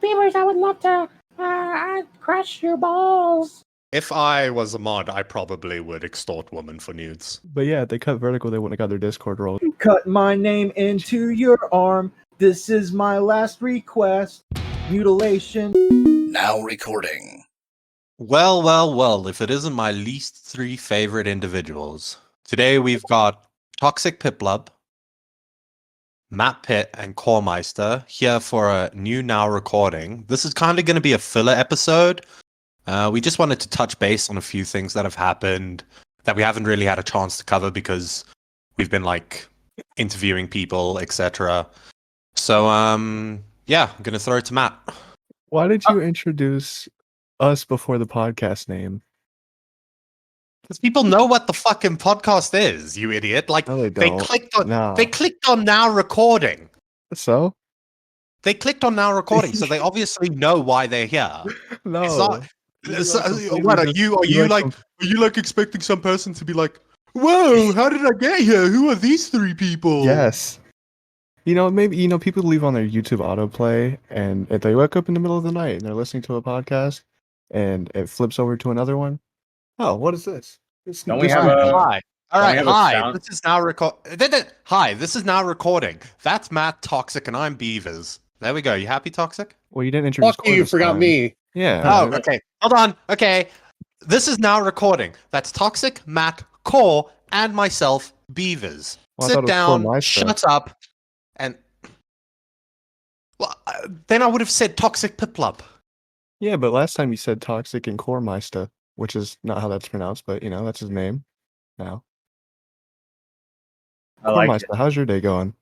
Beavers, I would love to I'd crush your balls. If I was a mod, I probably would extort women for nudes. But yeah, if they cut vertical, they wouldn't have got their Discord rolled. Cut my name into your arm. This is my last request. Mutilation. Now recording. Well, if it isn't my least three favorite individuals. Today we've got Toxic Piplub, Matt Pitt, and Kormeister here for a new now recording. This is kind of going to be a filler episode. We just wanted to touch base on a few things that have happened that we haven't really had a chance to cover because we've been like interviewing people, etc. So yeah, I'm gonna throw it to Matt. Why did you introduce us before the podcast name? Because people know what the fucking podcast is, you idiot. Like No, they don't. clicked on No. they clicked on now recording. So? They clicked on now recording, so they obviously know why they're here. No. It's not. It's not What are completely you? Are just- you like like? Are you like expecting some person to be like, "Whoa, how did I get here? Who are these three people?" Yes. Maybe people leave on their YouTube autoplay, and if they wake up in the middle of the night and they're listening to a podcast, and it flips over to another one. Oh, what is this? Don't we have a- Hi. All Don't we right. have a Hi. sound? This is now Hi. This is now recording. That's Matt Toxic, and I'm Beavers. There we go. You happy, Toxic? Well, you didn't introduce. Fuck you, you Corvus forgot time. me. Yeah. Oh, okay. Hold on. Okay. This is now recording. That's Toxic, Matt, Core, and myself, Beavers. Well, I thought Sit it was down, Kormeister. shut up, and well, then I would have said Toxic Piplub. Yeah, but last time you said Toxic and Kormeister, which is not how that's pronounced, but that's his name. Now, I like it. Kormeister, how's your day going?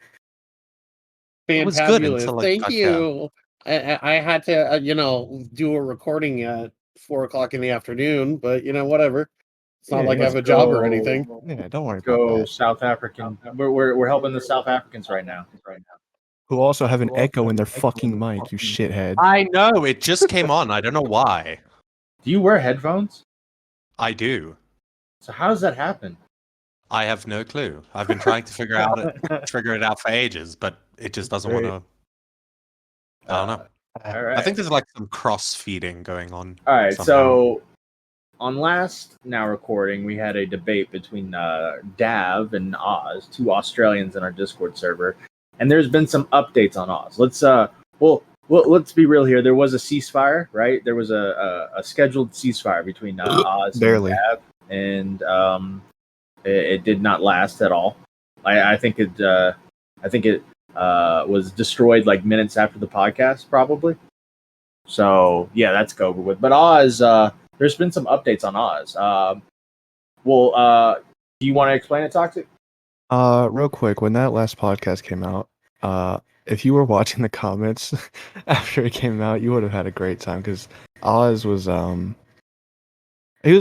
It was good Fantabulous. until it Thank got you. I had to, do a recording at 4:00 in the afternoon, but whatever. It's not Yeah, like I have let's a job or go. anything. Yeah, don't worry about Go that. South African. We're helping the South Africans right now. Who also have an echo in their fucking mic, you shithead. I know. It just came on. I don't know why. Do you wear headphones? I do. So how does that happen? I have no clue. I've been trying to figure it out for ages, but it just doesn't want to. I don't know. All right. I think there's like some cross feeding going on. All right. somehow. So on last now recording, we had a debate between Dav and Oz, two Australians in our Discord server, and there's been some updates on Oz. Let's be real here. There was a ceasefire, right? There was a scheduled ceasefire between Oz Barely. and Dav, and it did not last at all. I think it was destroyed like minutes after the podcast, probably. So yeah, that's over with. But Oz, there's been some updates on Oz. Do you want to explain it, Toxic? Real quick, when that last podcast came out, if you were watching the comments after it came out, you would have had a great time because Oz was he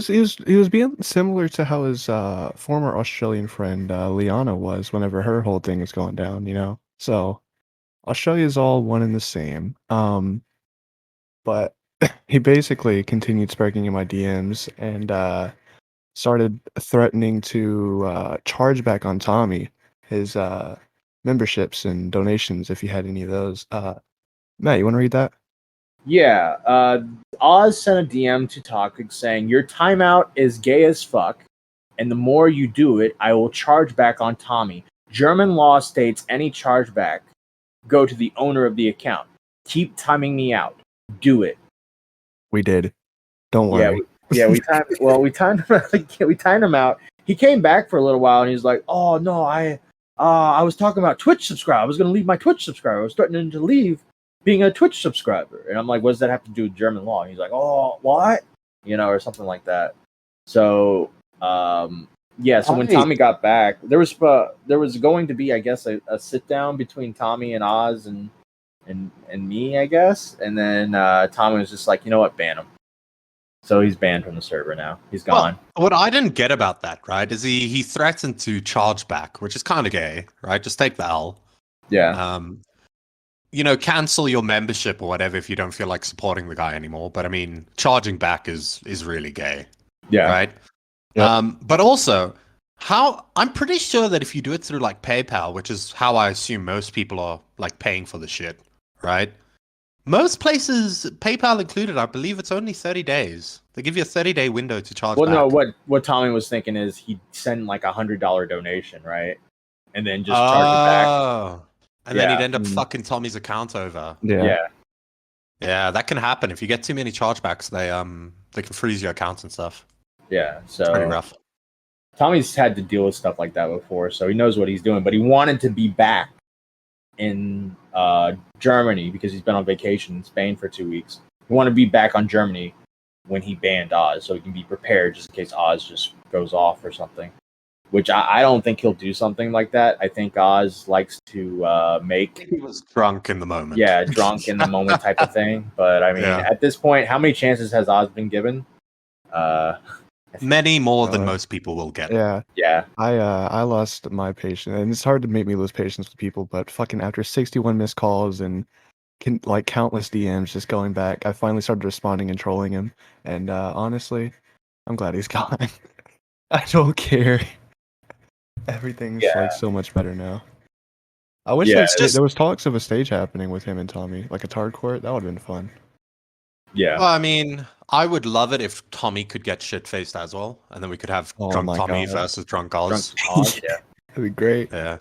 was being similar to how his former Australian friend Liana was whenever her whole thing was going down, So Australia's all one and the same. But he basically continued sparking in my DMs and started threatening to charge back on Tommy his memberships and donations if he had any of those. Matt, you want to read that? Yeah. Oz sent a DM to Toxic saying, "Your timeout is gay as fuck, and the more you do it, I will charge back on Tommy. German law states any chargeback go to the owner of the account. Keep timing me out. Do it." We did. Don't worry. We timed him out. He came back for a little while and he's like, "Oh no, I was talking about Twitch subscribe. I was gonna leave my Twitch subscriber. I was threatening to leave being a Twitch subscriber." And I'm like, "What does that have to do with German law?" And he's like, "Oh, what?" Or something like that. So so when Tommy got back, there was going to be, I guess, a sit down between Tommy and Oz and me, I guess. And then Tommy was just like, "You know what? Ban him." So he's banned from the server now. He's gone. Well, what I didn't get about that, right, is he threatened to charge back, which is kind of gay, right? Just take the L. Yeah. Cancel your membership or whatever if you don't feel like supporting the guy anymore. But I mean, charging back is really gay. Yeah. Right. Yep. But also, I'm pretty sure that if you do it through like PayPal, which is how I assume most people are like paying for the shit, right? Most places, PayPal included, I believe it's only 30 days. They give you a 30-day window to charge Well, back. no, what Tommy was thinking is he'd send like $100 donation, right? And then just charge it back. Oh. And then Yeah. he'd end up Mm. fucking Tommy's account over. Yeah. Yeah. Yeah, that can happen. If you get too many chargebacks, they can freeze your accounts and stuff. Yeah. It's pretty So rough. Tommy's had to deal with stuff like that before, so he knows what he's doing. But he wanted to be back in Germany because he's been on vacation in Spain for 2 weeks. He wanted to be back on Germany when he banned Oz, so he can be prepared just in case Oz just goes off or something. Which I don't think he'll do something like that. I think Oz likes to make He was drunk in the moment. yeah, drunk in the moment type of thing. But I mean, Yeah. at this point, how many chances has Oz been given? Many more than Uh, most people will get. Yeah. Yeah, I lost my patience, and it's hard to make me lose patience with people. But fucking after 61 missed calls and like countless DMs just going back, I finally started responding and trolling him. And honestly, I'm glad he's gone. I don't care. Everything's Yeah. like so much better now. I wish Yeah, that it's just- there was talks of a stage happening with him and Tommy, like a Tard court. That would have been fun. yeah. Well, I mean, I would love it if Tommy could get shit-faced as well, and then we could have Oh drunk my Tommy God. versus drunk Drunk Oz. Oz, yeah. That'd be great. Yeah.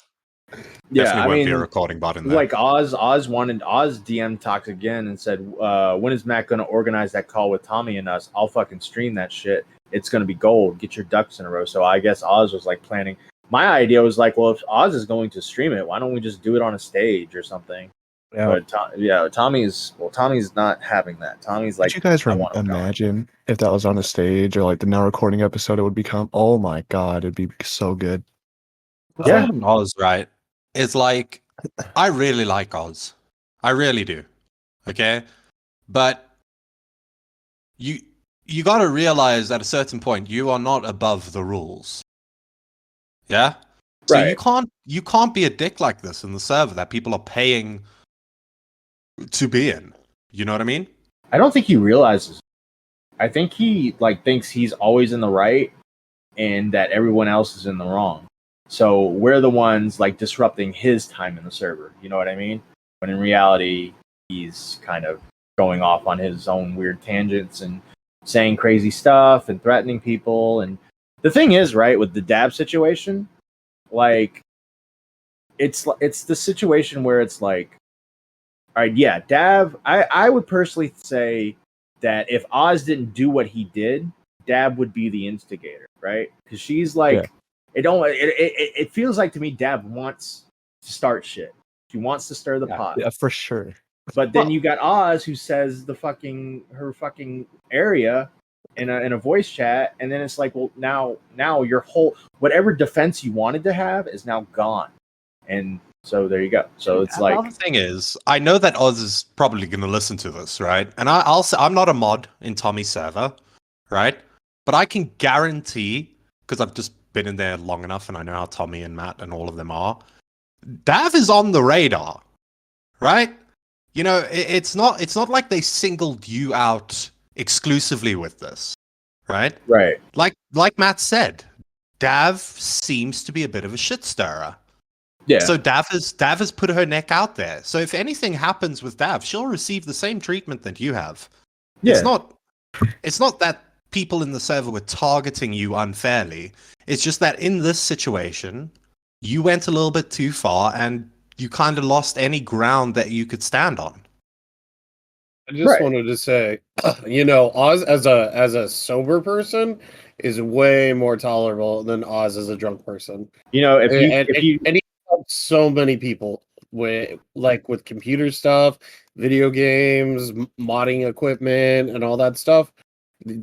Yeah, Definitely I won't be a mean, recording bot in there. like Oz DM talks again and said, when is Matt gonna organize that call with Tommy and us? I'll fucking stream that shit. It's gonna be gold. Get your ducks in a row. So I guess Oz was like planning. My idea was like, well, if Oz is going to stream it, why don't we just do it on a stage or something? Yeah. But Tommy's not having that. Tommy's like, Could you guys I want him going. imagine if that was on a stage or like the now recording episode it would become? Oh my God, it'd be so good. Yeah. Oz, right, is like, I really like Oz. I really do. Okay? But you got to realize at a certain point you are not above the rules. Yeah? So Right. you can't be a dick like this in the server that people are paying to be in. You know what I mean? I don't think he realizes. I think he like thinks he's always in the right and that everyone else is in the wrong. So we're the ones like disrupting his time in the server. You know what I mean? When in reality, he's kind of going off on his own weird tangents and saying crazy stuff and threatening people. And the thing is, right, with the dab situation, like it's the situation where it's like, all right, yeah, Dab. I would personally say that if Oz didn't do what he did, Dab would be the instigator, right? Because she's like, Yeah. it feels like to me, Dab wants to start shit. She wants to stir the pot. Yeah, for sure. But then you got Oz who says her fucking area in a voice chat, and then it's like, well, now your whole whatever defense you wanted to have is now gone, and so there you go. So it's like, the thing is, I know that Oz is probably going to listen to this, right? And I'll say I'm not a mod in Tommy's server, right? But I can guarantee, because I've just been in there long enough and I know how Tommy and Matt and all of them are, Dav is on the radar, right? You know, it's not like they singled you out exclusively with this, right? right. Like Matt said, Dav seems to be a bit of a shit stirrer. Yeah. So Dav has put her neck out there. So if anything happens with Dav, she'll receive the same treatment that you have. Yeah. It's not that people in the server were targeting you unfairly. It's just that in this situation, you went a little bit too far and you kind of lost any ground that you could stand on. I just Right. wanted to say, you know, Oz as a sober person is way more tolerable than Oz as a drunk person. You know, if And you he helped so many people with computer stuff, video games, modding equipment, and all that stuff.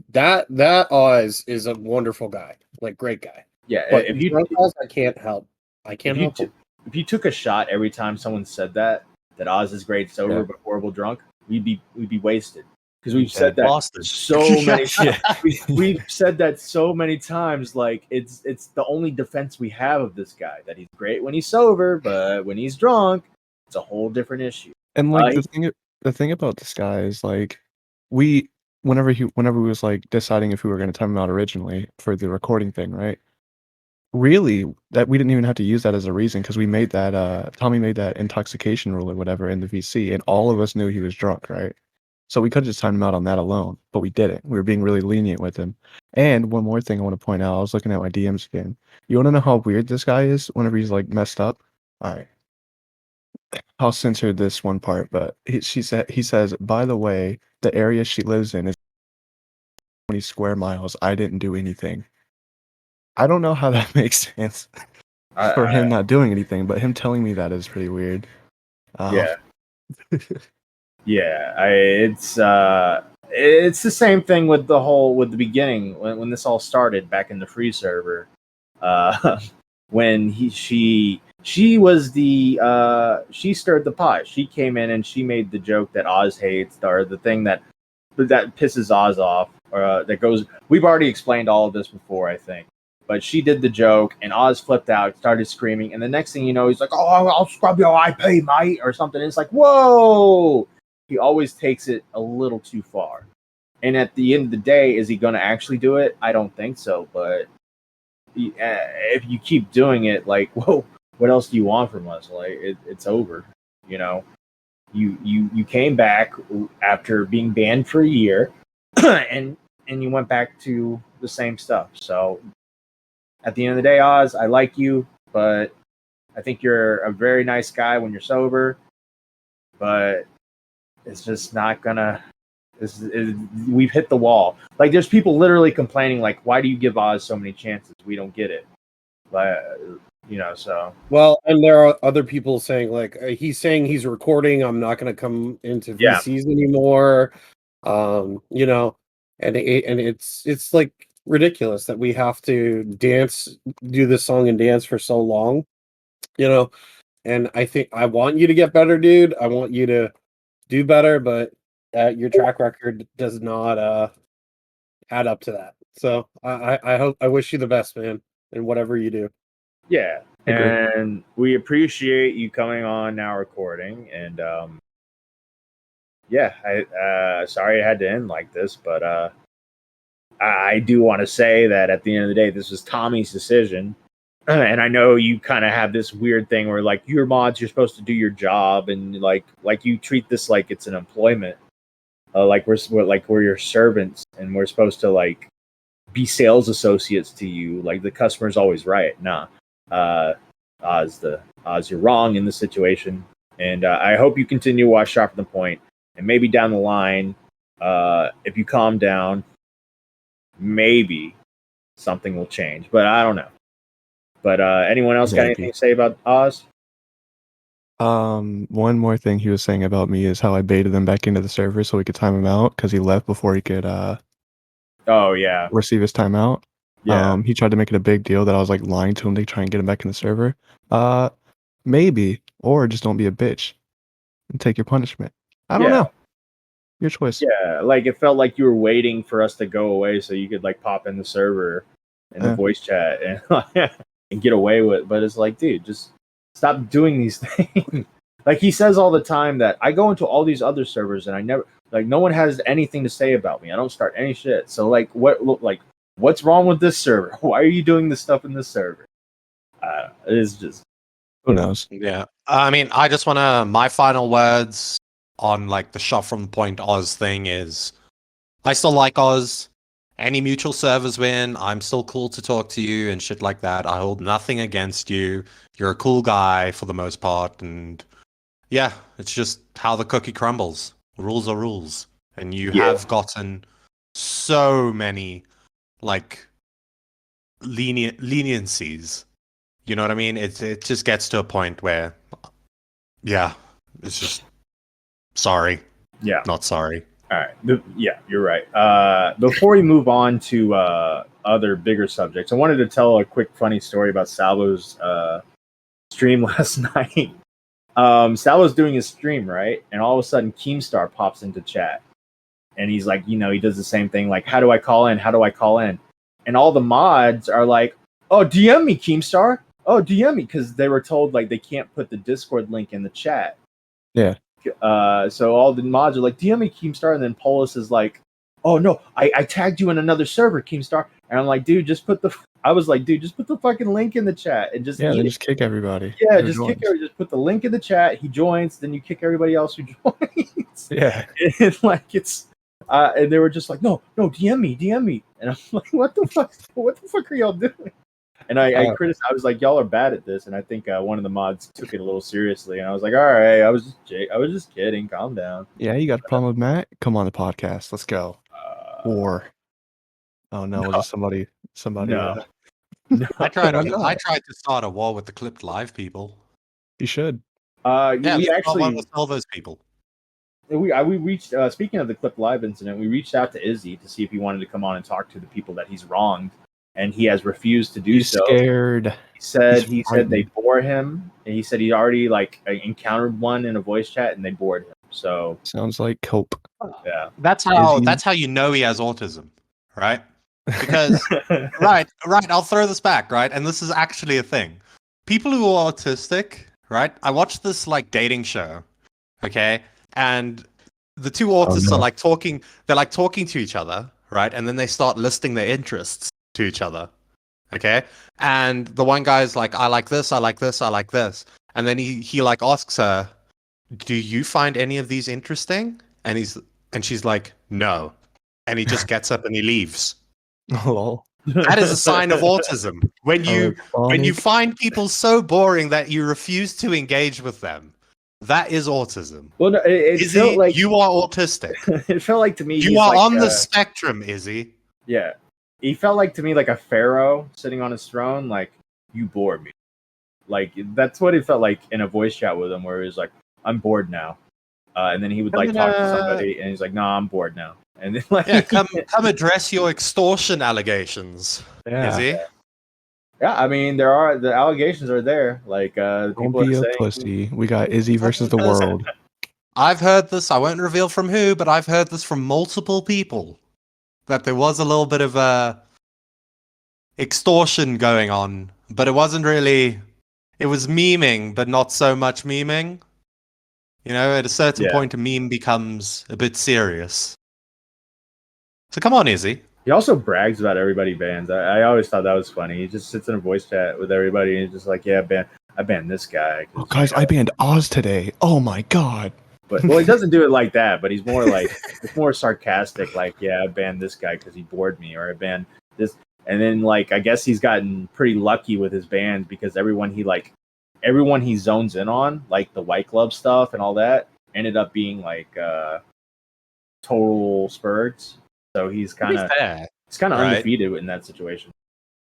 That Oz is a wonderful guy, like great guy. yeah, But if you drunk Oz, I can't help. I can't help him. if you took a shot every time someone said that Oz is great sober Yeah. but horrible drunk, we'd be wasted because we've said Yeah, that Boston. so many times. We've said that so many times. Like it's the only defense we have of this guy, that he's great when he's sober, but when he's drunk, it's a whole different issue. And like Uh, the thing about this guy is like whenever we was like deciding if we were going to time him out originally for the recording thing, right? really, that we didn't even have to use that as a reason because we made that. Tommy made that intoxication rule or whatever in the VC, and all of us knew he was drunk, right? So we could have just timed him out on that alone, but we didn't. We were being really lenient with him. And one more thing I want to point out: I was looking at my DMs again. You want to know how weird this guy is whenever he's like messed up? All right, I'll censor this one part, but he says, by the way, the area she lives in is 20 square miles. I didn't do anything. I don't know how that makes sense for him not doing anything, but him telling me that is pretty weird. Yeah. Yeah, it's the same thing with the beginning when this all started back in the free server. When she was she stirred the pot. She came in and she made the joke that Oz hates, or the thing that pisses Oz off, that goes. We've already explained all of this before, I think. But she did the joke, and Oz flipped out, started screaming, and the next thing you know, he's like, "Oh, I'll scrub your IP, mate," or something. And it's like, whoa! He always takes it a little too far. And at the end of the day, is he going to actually do it? I don't think so. But if you keep doing it, like, whoa, what else do you want from us? Like, it's over. You know, you came back after being banned for a year, and you went back to the same stuff. So at the end of the day, Oz, I like you, but I think you're a very nice guy when you're sober. But it's just not gonna. We've hit the wall. Like, there's people literally complaining, like, why do you give Oz so many chances? We don't get it. But so. Well, and there are other people saying, like, he's saying he's recording. I'm not going to come into VCs anymore. And it's like ridiculous that we have to do this song and dance for so long. And I think I want you to get better, dude. I want you to do better, but your track record does not add up to that. So I wish you the best, man, in whatever you do. Yeah, and we appreciate you coming on now recording. And I sorry it had to end like this, but I do want to say that at the end of the day, this was Tommy's decision. And I know you kind of have this weird thing where, like, you're mods, you're supposed to do your job, and like you treat this like it's an employment, like we're your servants, and we're supposed to like be sales associates to you. Like, the customer's always right. Nah, Oz, you're wrong in this situation, and I hope you continue to watch Sharp at the Point, and maybe down the line, if you calm down, maybe something will change. But I don't know. But anyone else got anything to say about Oz? One more thing he was saying about me is how I baited him back into the server so we could time him out because he left before he could receive his timeout. Yeah. He tried to make it a big deal that I was like lying to him to try and get him back in the server. Maybe, or just don't be a bitch and take your punishment. I don't know. Your choice. Yeah, like it felt like you were waiting for us to go away so you could like pop in the server in the voice chat and get away with it. But it's like, dude, just stop doing these things. Like, he says all the time that I go into all these other servers and I never, like, no one has anything to say about me. I don't start any shit. So like, what's wrong with this server? Why are you doing this stuff in this server? It is just, who knows? Yeah, I mean, I just want to. My final words on like the shot from the point Oz thing is, I still like Oz. Any mutual servers win, I'm still cool to talk to you and shit like that. I hold nothing against you. You're a cool guy for the most part, and yeah, it's just how the cookie crumbles. Rules are rules, and you have gotten so many like leniencies. You know what I mean? It just gets to a point where, yeah, it's just sorry. Yeah, not sorry. All right. You're right. Before we move on to other bigger subjects, I wanted to tell a quick funny story about Salvo's stream last night. Salvo's doing his stream, right? And all of a sudden, Keemstar pops into chat. And he's like, he does the same thing, like, how do I call in? How do I call in? And all the mods are like, oh, DM me, Keemstar. Oh, DM me, because they were told, like, they can't put the Discord link in the chat. Yeah. So all the mods are like, DM me, Keemstar. And then Polis is like, oh, no, I tagged you in another server, Keemstar. And I'm like, dude, just put the... I was like, dude, just put the fucking link in the chat and just Yeah, eat then it. just kick everybody. Yeah, who just kick joins. her. Just put the link in the chat. He joins, then you kick everybody else who joins. Yeah. And like it's, and they were just like, no, DM me, and I'm like, what the fuck are y'all doing? And I criticized. I was like, y'all are bad at this, and I think one of the mods took it a little seriously, and I was like, all right, I was just kidding. Calm down. Yeah, you got a problem with Matt? Come on the podcast. Let's go. Or oh no, was it somebody No. I tried Why to not? I tried to start a war with the clipped live people. You should. Yeah, we let's not actually want to sell those people. we reached. Speaking of the Clip Live incident, we reached out to Izzy to see if he wanted to come on and talk to the people that he's wronged, and he has refused to do He's so. scared. He said He's they frightened. bore him, and he said he already like encountered one in a voice chat, and they bored him. So Sounds like cope. yeah, That's how you know he has autism, right? Because right, I'll throw this back, right? And this is actually a thing. People who are autistic, right? I watched this like dating show, okay? And the two autists are like talking, they're like talking to each other, right? And then they start listing their interests to each other. Okay? And the one guy's like, I like this, I like this, I like this. And then he like asks her, do you find any of these interesting? And she's like, no. And he just gets up and he leaves. Lol. That is a sign of autism. When you Electronic. find people so boring that you refuse to engage with them, that is autism. Well, no, it Izzy, felt like you are autistic. it felt like to me You he's are like, on the spectrum, Izzy. yeah. He felt like to me like a pharaoh sitting on his throne. Like, you bore me. Like that's what it felt like in a voice chat with him, where he was like, I'm bored now, and then he would like talk to somebody, and he's like, no, I'm bored now. And then like, Yeah, come address your extortion allegations, Yeah. Izzy. yeah, I mean, the allegations are there. Like, Don't people be are a saying, pussy. We got Izzy versus the world. I've heard this. I won't reveal from who, but I've heard this from multiple people that there was a little bit of extortion going on, but it wasn't really. It was memeing, but not so much memeing. You know, at a certain point, a meme becomes a bit serious. So come on, Izzy. He also brags about everybody bans. I always thought that was funny. He just sits in a voice chat with everybody and he's just like, yeah, I banned this guy. Oh, guys, I banned Oz today. Oh my god. But well, he doesn't do it like that. But he's more like it's more sarcastic. Like, yeah, I banned this guy because he bored me, or I banned this. And then like I guess he's gotten pretty lucky with his bans because everyone he zones in on, like the White Glove stuff and all that, ended up being like total spurgs. So he's kind of undefeated in that situation.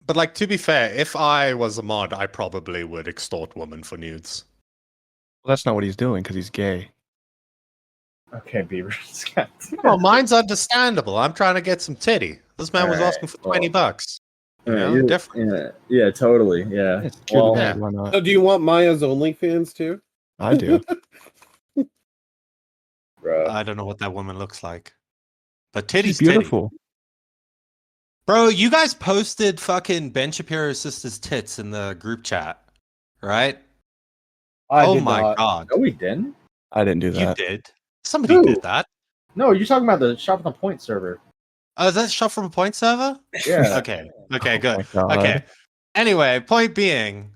But like, to be fair, if I was a mod, I probably would extort women for nudes. Well, that's not what he's doing because he's gay. Okay, Beaver. Well, mine's understandable. I'm trying to get some titty. This man was asking for $20. Different. Yeah, totally. Yeah. It's Well, yeah. Why not? So do you want Maya's OnlyFans too? I do. bro. I don't know what that woman looks like, but titty's She's beautiful. titty. Bro, you guys posted fucking Ben Shapiro's sister's tits in the group chat, right? Oh my god. No, we didn't. I didn't do that. You did. Somebody did that. No, you're talking about the Shop on the Point server. Oh, is that Shop from a Point server? Yeah. Okay, Oh good. my God. Okay. Anyway, point being,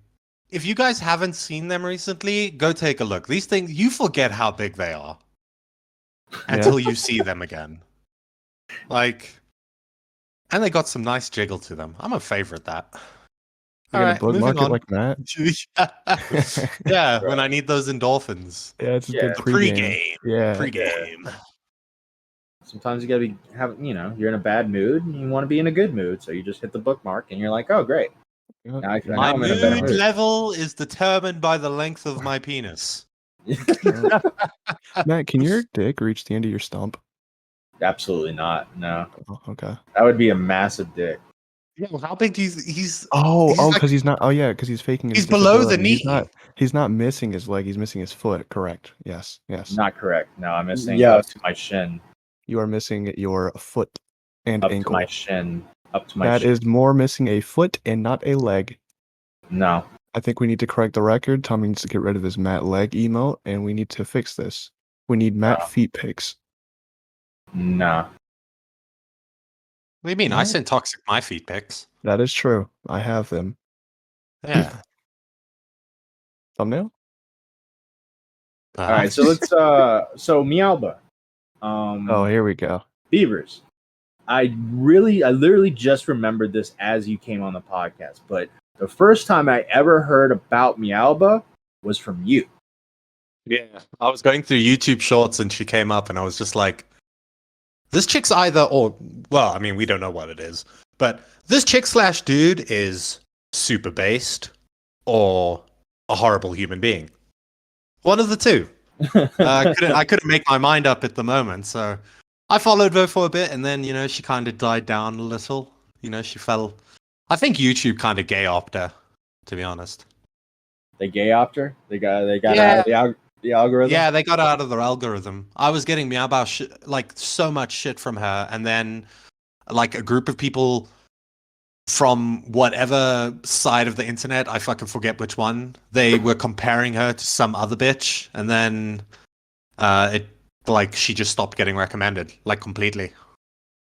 if you guys haven't seen them recently, go take a look. These things, you forget how big they are until you see them again. Like, and they got some nice jiggle to them. I'm a favorite that. You're gonna bookmark it like Matt? Yeah, when I need those endorphins. Yeah, it's a good pregame. Yeah. Pregame. Sometimes you gotta you're in a bad mood and you want to be in a good mood, so you just hit the bookmark and you're like, oh great. Yep. My mood level is determined by the length of my penis. Matt, can your dick reach the end of your stump? Absolutely not. No. Oh, okay. That would be a massive dick. Yeah, well, how big do you? He's because he's not. Oh yeah, because he's faking. He's below the knee. He's not missing his leg. He's missing his foot. Correct. Yes. Not correct. No, I'm missing up to my shin. You are missing your foot and up ankle. To my shin. Up to my. That is more missing a foot and not a leg. No. I think we need to correct the record. Tommy needs to get rid of his Matt leg emote, and we need to fix this. We need Matt feet pics. No. What do you mean? I sent Toxic my feet pics. That is true. I have them. Yeah. Thumbnail? All right, so let's so Meowbahh. Oh, here we go. Beavers. I literally just remembered this as you came on the podcast, but the first time I ever heard about Meowbahh was from you. Yeah. I was going through YouTube shorts and she came up and I was just like, this chick's either or well, I mean, we don't know what it is, but this chick slash dude is super based or a horrible human being. One of the two. I couldn't make my mind up at the moment, so I followed her for a bit, and then she kind of died down a little. She fell. I think YouTube kind of gay opped her, to be honest. They gay opt her. They got Yeah. out of the algorithm. Yeah, they got out of their algorithm. I was getting Meowbahh like so much shit from her, and then like a group of people from whatever side of the internet, I fucking forget which one, they were comparing her to some other bitch, and then she just stopped getting recommended, like completely.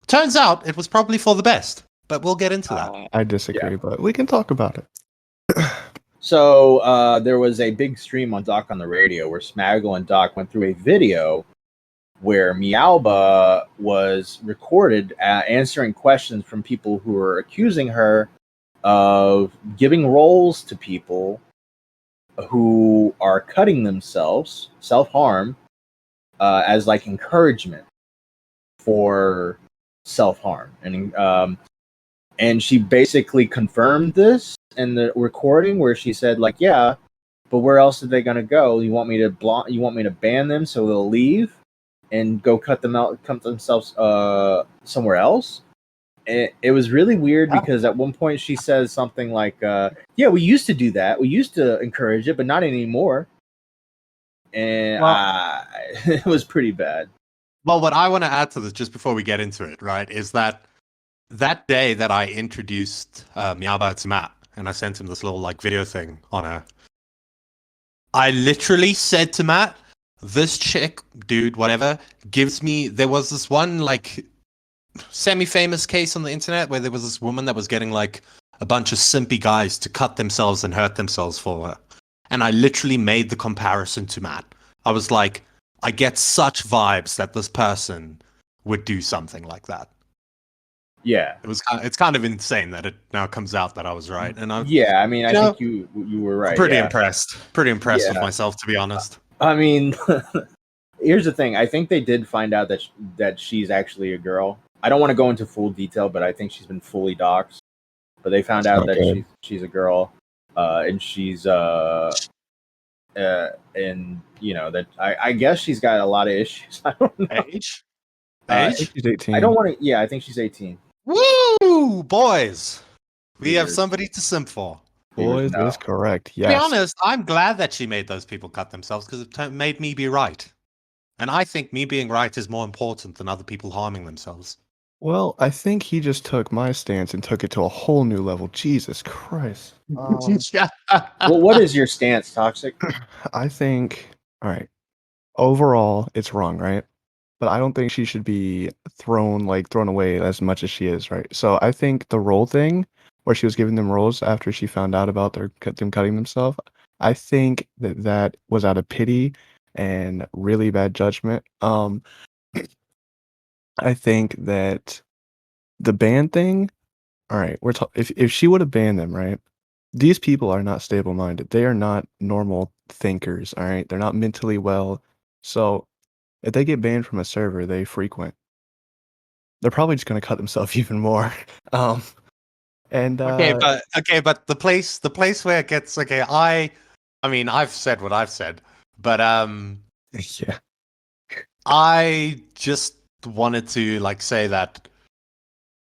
Turns out it was probably for the best, but we'll get into that. I disagree, but we can talk about it. So there was a big stream on Doc on the Radio where Smaggle and Doc went through a video where Meowbahh was recorded answering questions from people who were accusing her of giving roles to people who are cutting themselves, self-harm, as like encouragement for self-harm. And she basically confirmed this in the recording where she said, like, yeah, but where else are they going to go? You want me to ban them so they'll leave and go cut themselves somewhere else? It was really weird because at one point she says something like, yeah, we used to do that. We used to encourage it, but not anymore. And it was pretty bad. Well, what I want to add to this, just before we get into it, right, is that day that I introduced Meowbahh to Matt, and I sent him this little like video thing on her, I literally said to Matt, this chick, dude, whatever, there was this one like semi-famous case on the internet where there was this woman that was getting like a bunch of simpy guys to cut themselves and hurt themselves for her. And I literally made the comparison to Matt. I was like, I get such vibes that this person would do something like that. Yeah, it's kind of insane that it now comes out that I was right, and I think you were right. I'm pretty impressed with myself, to be honest. I mean, here's the thing. I think they did find out that she's actually a girl. I don't want to go into full detail, but I think she's been fully doxxed. But they found out that she's a girl, and she's and that I guess she's got a lot of issues. I don't know. Age? She's 18. I don't want to. Yeah, I think she's 18. Woo, boys! We have somebody to simp for. Boys, that is correct. Yes. To be honest, I'm glad that she made those people cut themselves because it made me be right. And I think me being right is more important than other people harming themselves. Well, I think he just took my stance and took it to a whole new level. Jesus Christ. Well, what is your stance, Toxic? I think, all right, overall, it's wrong, right? But I don't think she should be thrown away as much as she is, right? So I think the role thing, where she was giving them roles after she found out about them cutting themselves, I think that was out of pity and really bad judgment. I think that the ban thing, all right, if she would have banned them, right? These people are not stable-minded. They are not normal thinkers, all right? They're not mentally well. So if they get banned from a server they frequent, they're probably just going to cut themselves even more. But the place where it gets I mean, I've said what I've said, but yeah, I just wanted to say that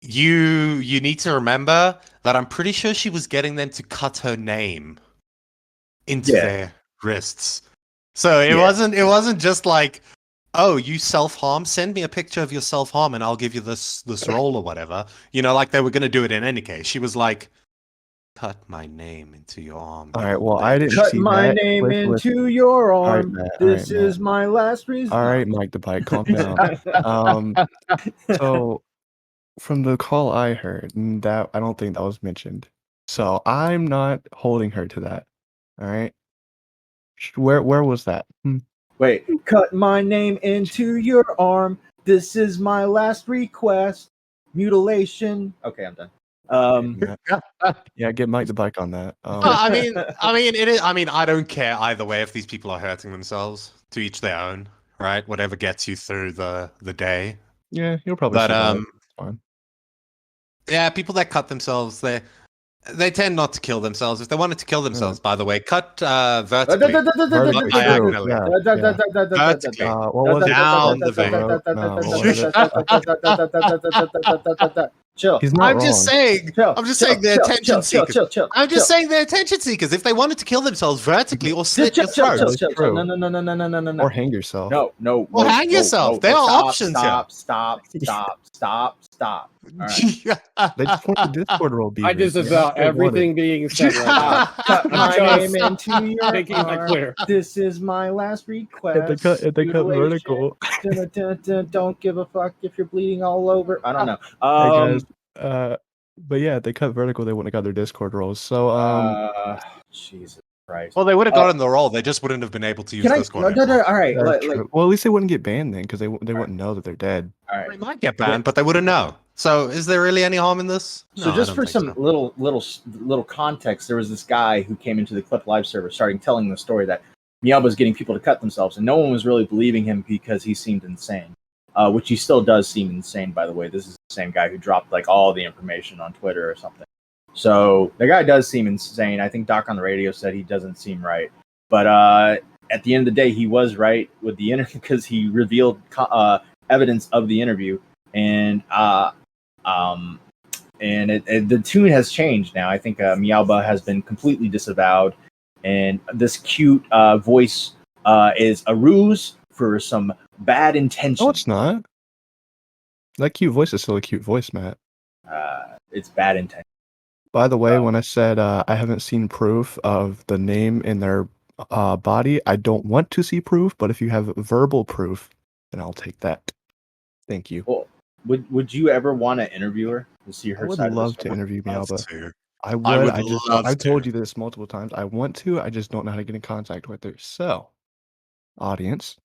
you need to remember that I'm pretty sure she was getting them to cut her name into their wrists. So it wasn't just like, oh, you self-harm, send me a picture of your self-harm and I'll give you this role or whatever. Like they were going to do it in any case. She was like, cut my name into your arm. All right, well, I didn't cut see my that. name into your arm. Right, this is my last reason. All right, Mike the Pike, calm down. So from the call I heard, that I don't think that was mentioned. So I'm not holding her to that. All right. Where was that? Wait, cut my name into your arm. This is my last request. Mutilation. Okay, I'm done. Yeah, get Mike the bike on that. I mean, it is. I mean, I don't care either way if these people are hurting themselves. To each their own, right? Whatever gets you through the day. yeah, you'll probably But survive. It's fine. yeah, people that cut themselves, they tend not to kill themselves. If they wanted to kill themselves, by the way, cut vertically, not Vertically, diagonally. yeah. Vertically. What was it? Down the vein. No, what was it? Chill. He's not I'm wrong. just saying. I'm just saying they're attention seekers. I'm just saying they're attention seekers. If they wanted to kill themselves vertically or slit your throat, No. Or hang yourself. No. Or hang yourself. There are options here. Stop. All right. They just want the Discord role beavers. I just man. about They want it. everything being said right now. Cut my just name into your making that arm. clear. This is my last request. If they cut Mutilation. vertical. Don't give a fuck if you're bleeding all over. I don't know. Hey guys, but yeah, if they cut vertical, they wouldn't have got their Discord roles. So Jesus Christ. Well, they would have gotten the role. They just wouldn't have been able to use Discord. No, all right. that's Like, true. Well, at least they wouldn't get banned then, because they wouldn't know that they're dead. all They right. might get banned, but they wouldn't know. So, is there really any harm in this? So No, I just don't for think some so. little context, there was this guy who came into the Clip Live server, starting telling the story that Meowbahh was getting people to cut themselves, and no one was really believing him because he seemed insane. Which he still does seem insane, by the way. This is the same guy who dropped like all the information on Twitter or something. So the guy does seem insane. I think Doc on the radio said he doesn't seem right, but at the end of the day, he was right with the interview because he revealed evidence of the interview, and the tune has changed now. I think Meowbahh has been completely disavowed, and this cute voice is a ruse for some bad intentions. No, it's not. That cute voice is still a cute voice, Matt. It's bad intention. By the way, when I said I haven't seen proof of the name in their body, I don't want to see proof, but if you have verbal proof, then I'll take that. Thank you. Well, would you ever want to interview her to see her I would side love of the to story? interview Love Meowbahh. to. I would. would I just. love I've told to. you this multiple times. I want to. I just don't know how to get in contact with her. So, audience,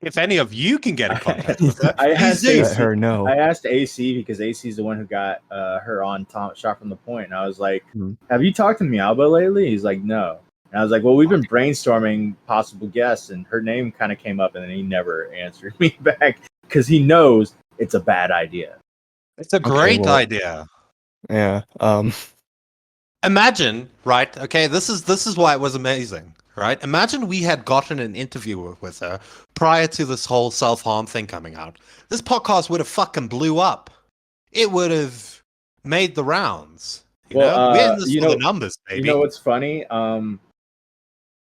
If any of you can get in contact with her, I had please do. let her know. I asked AC because AC is the one who got her on Shot from the Point, and I was like, Mhm. "Have you talked to Meowbahh lately?" He's like, "No." And I was like, "Well, we've been brainstorming possible guests, and her name kind of came up, and then he never answered me back because he knows it's a bad idea." It's a great well- idea. Yeah. Imagine, right? Okay, this is why it was amazing, right? Imagine we had gotten an interview with her prior to this whole self-harm thing coming out. This podcast would have fucking blew up. It would have made the rounds. You know? We're in this for the numbers, baby. You know what's funny?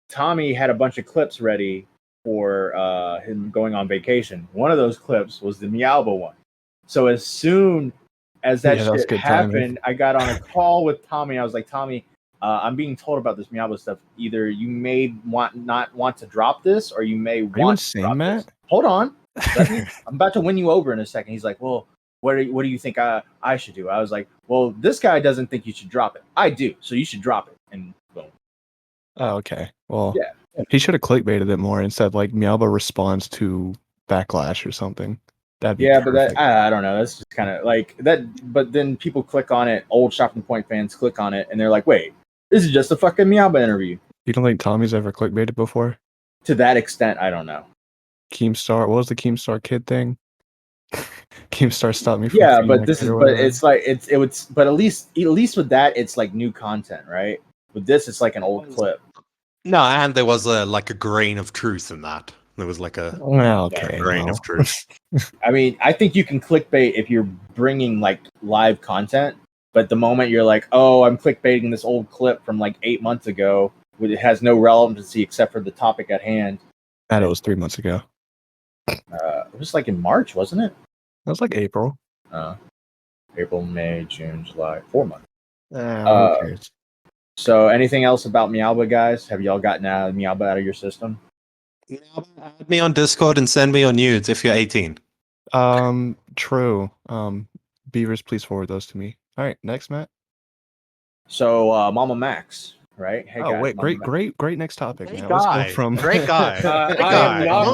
Tommy had a bunch of clips ready for him going on vacation. One of those clips was the Meowbahh one. So as soon as that Yeah, that was shit good happened, timing. I got on a call with Tommy. I was like, Tommy, I'm being told about this Meowbahh stuff. Either you may not want to drop this, or you may Are you want to insane, drop Matt? this. Hold on. I'm about to win you over in a second. He's like, well, what do you think I should do? I was like, well, this guy doesn't think you should drop it. I do, so you should drop it. And boom. Oh, okay. Well, Yeah. he should have clickbaited it more and said like Meowbahh responds to backlash or something. That'd be Yeah, but perfect. I don't know. That's just kind of like that. But then people click on it. Old Shot from the Point fans click on it, and they're like, "Wait, this is just a fucking Meowbahh interview." You don't think Tommy's ever clickbaited before? To that extent, I don't know. Keemstar. What was the Keemstar kid thing? Keemstar stopped me from Yeah, feeding but my this kid is. or But whatever. it's like it would. But at least with that, it's like new content, right? With this, it's like an old clip. No, and there was a grain of truth in that. There was like a Well, okay. grain well. of truth. I mean, I think you can clickbait if you're bringing like live content. But the moment you're like, "Oh, I'm clickbaiting this old clip from like 8 months ago," it has no relevancy except for the topic at hand. Matt, it was 3 months ago. It was like in March, wasn't it? That was like April. April, May, June, July, 4 months. Who cares? So, anything else about Meowbahh, guys? Have y'all gotten Meowbahh out of your system? Add me on Discord and send me your nudes if you're 18. True. Beavers, please forward those to me. All right, next, Matt. So MamaMax, right? Hey Oh guys, wait, Mama great next topic, Great man. Let's go guy. from Great guy. Great I am guy. not-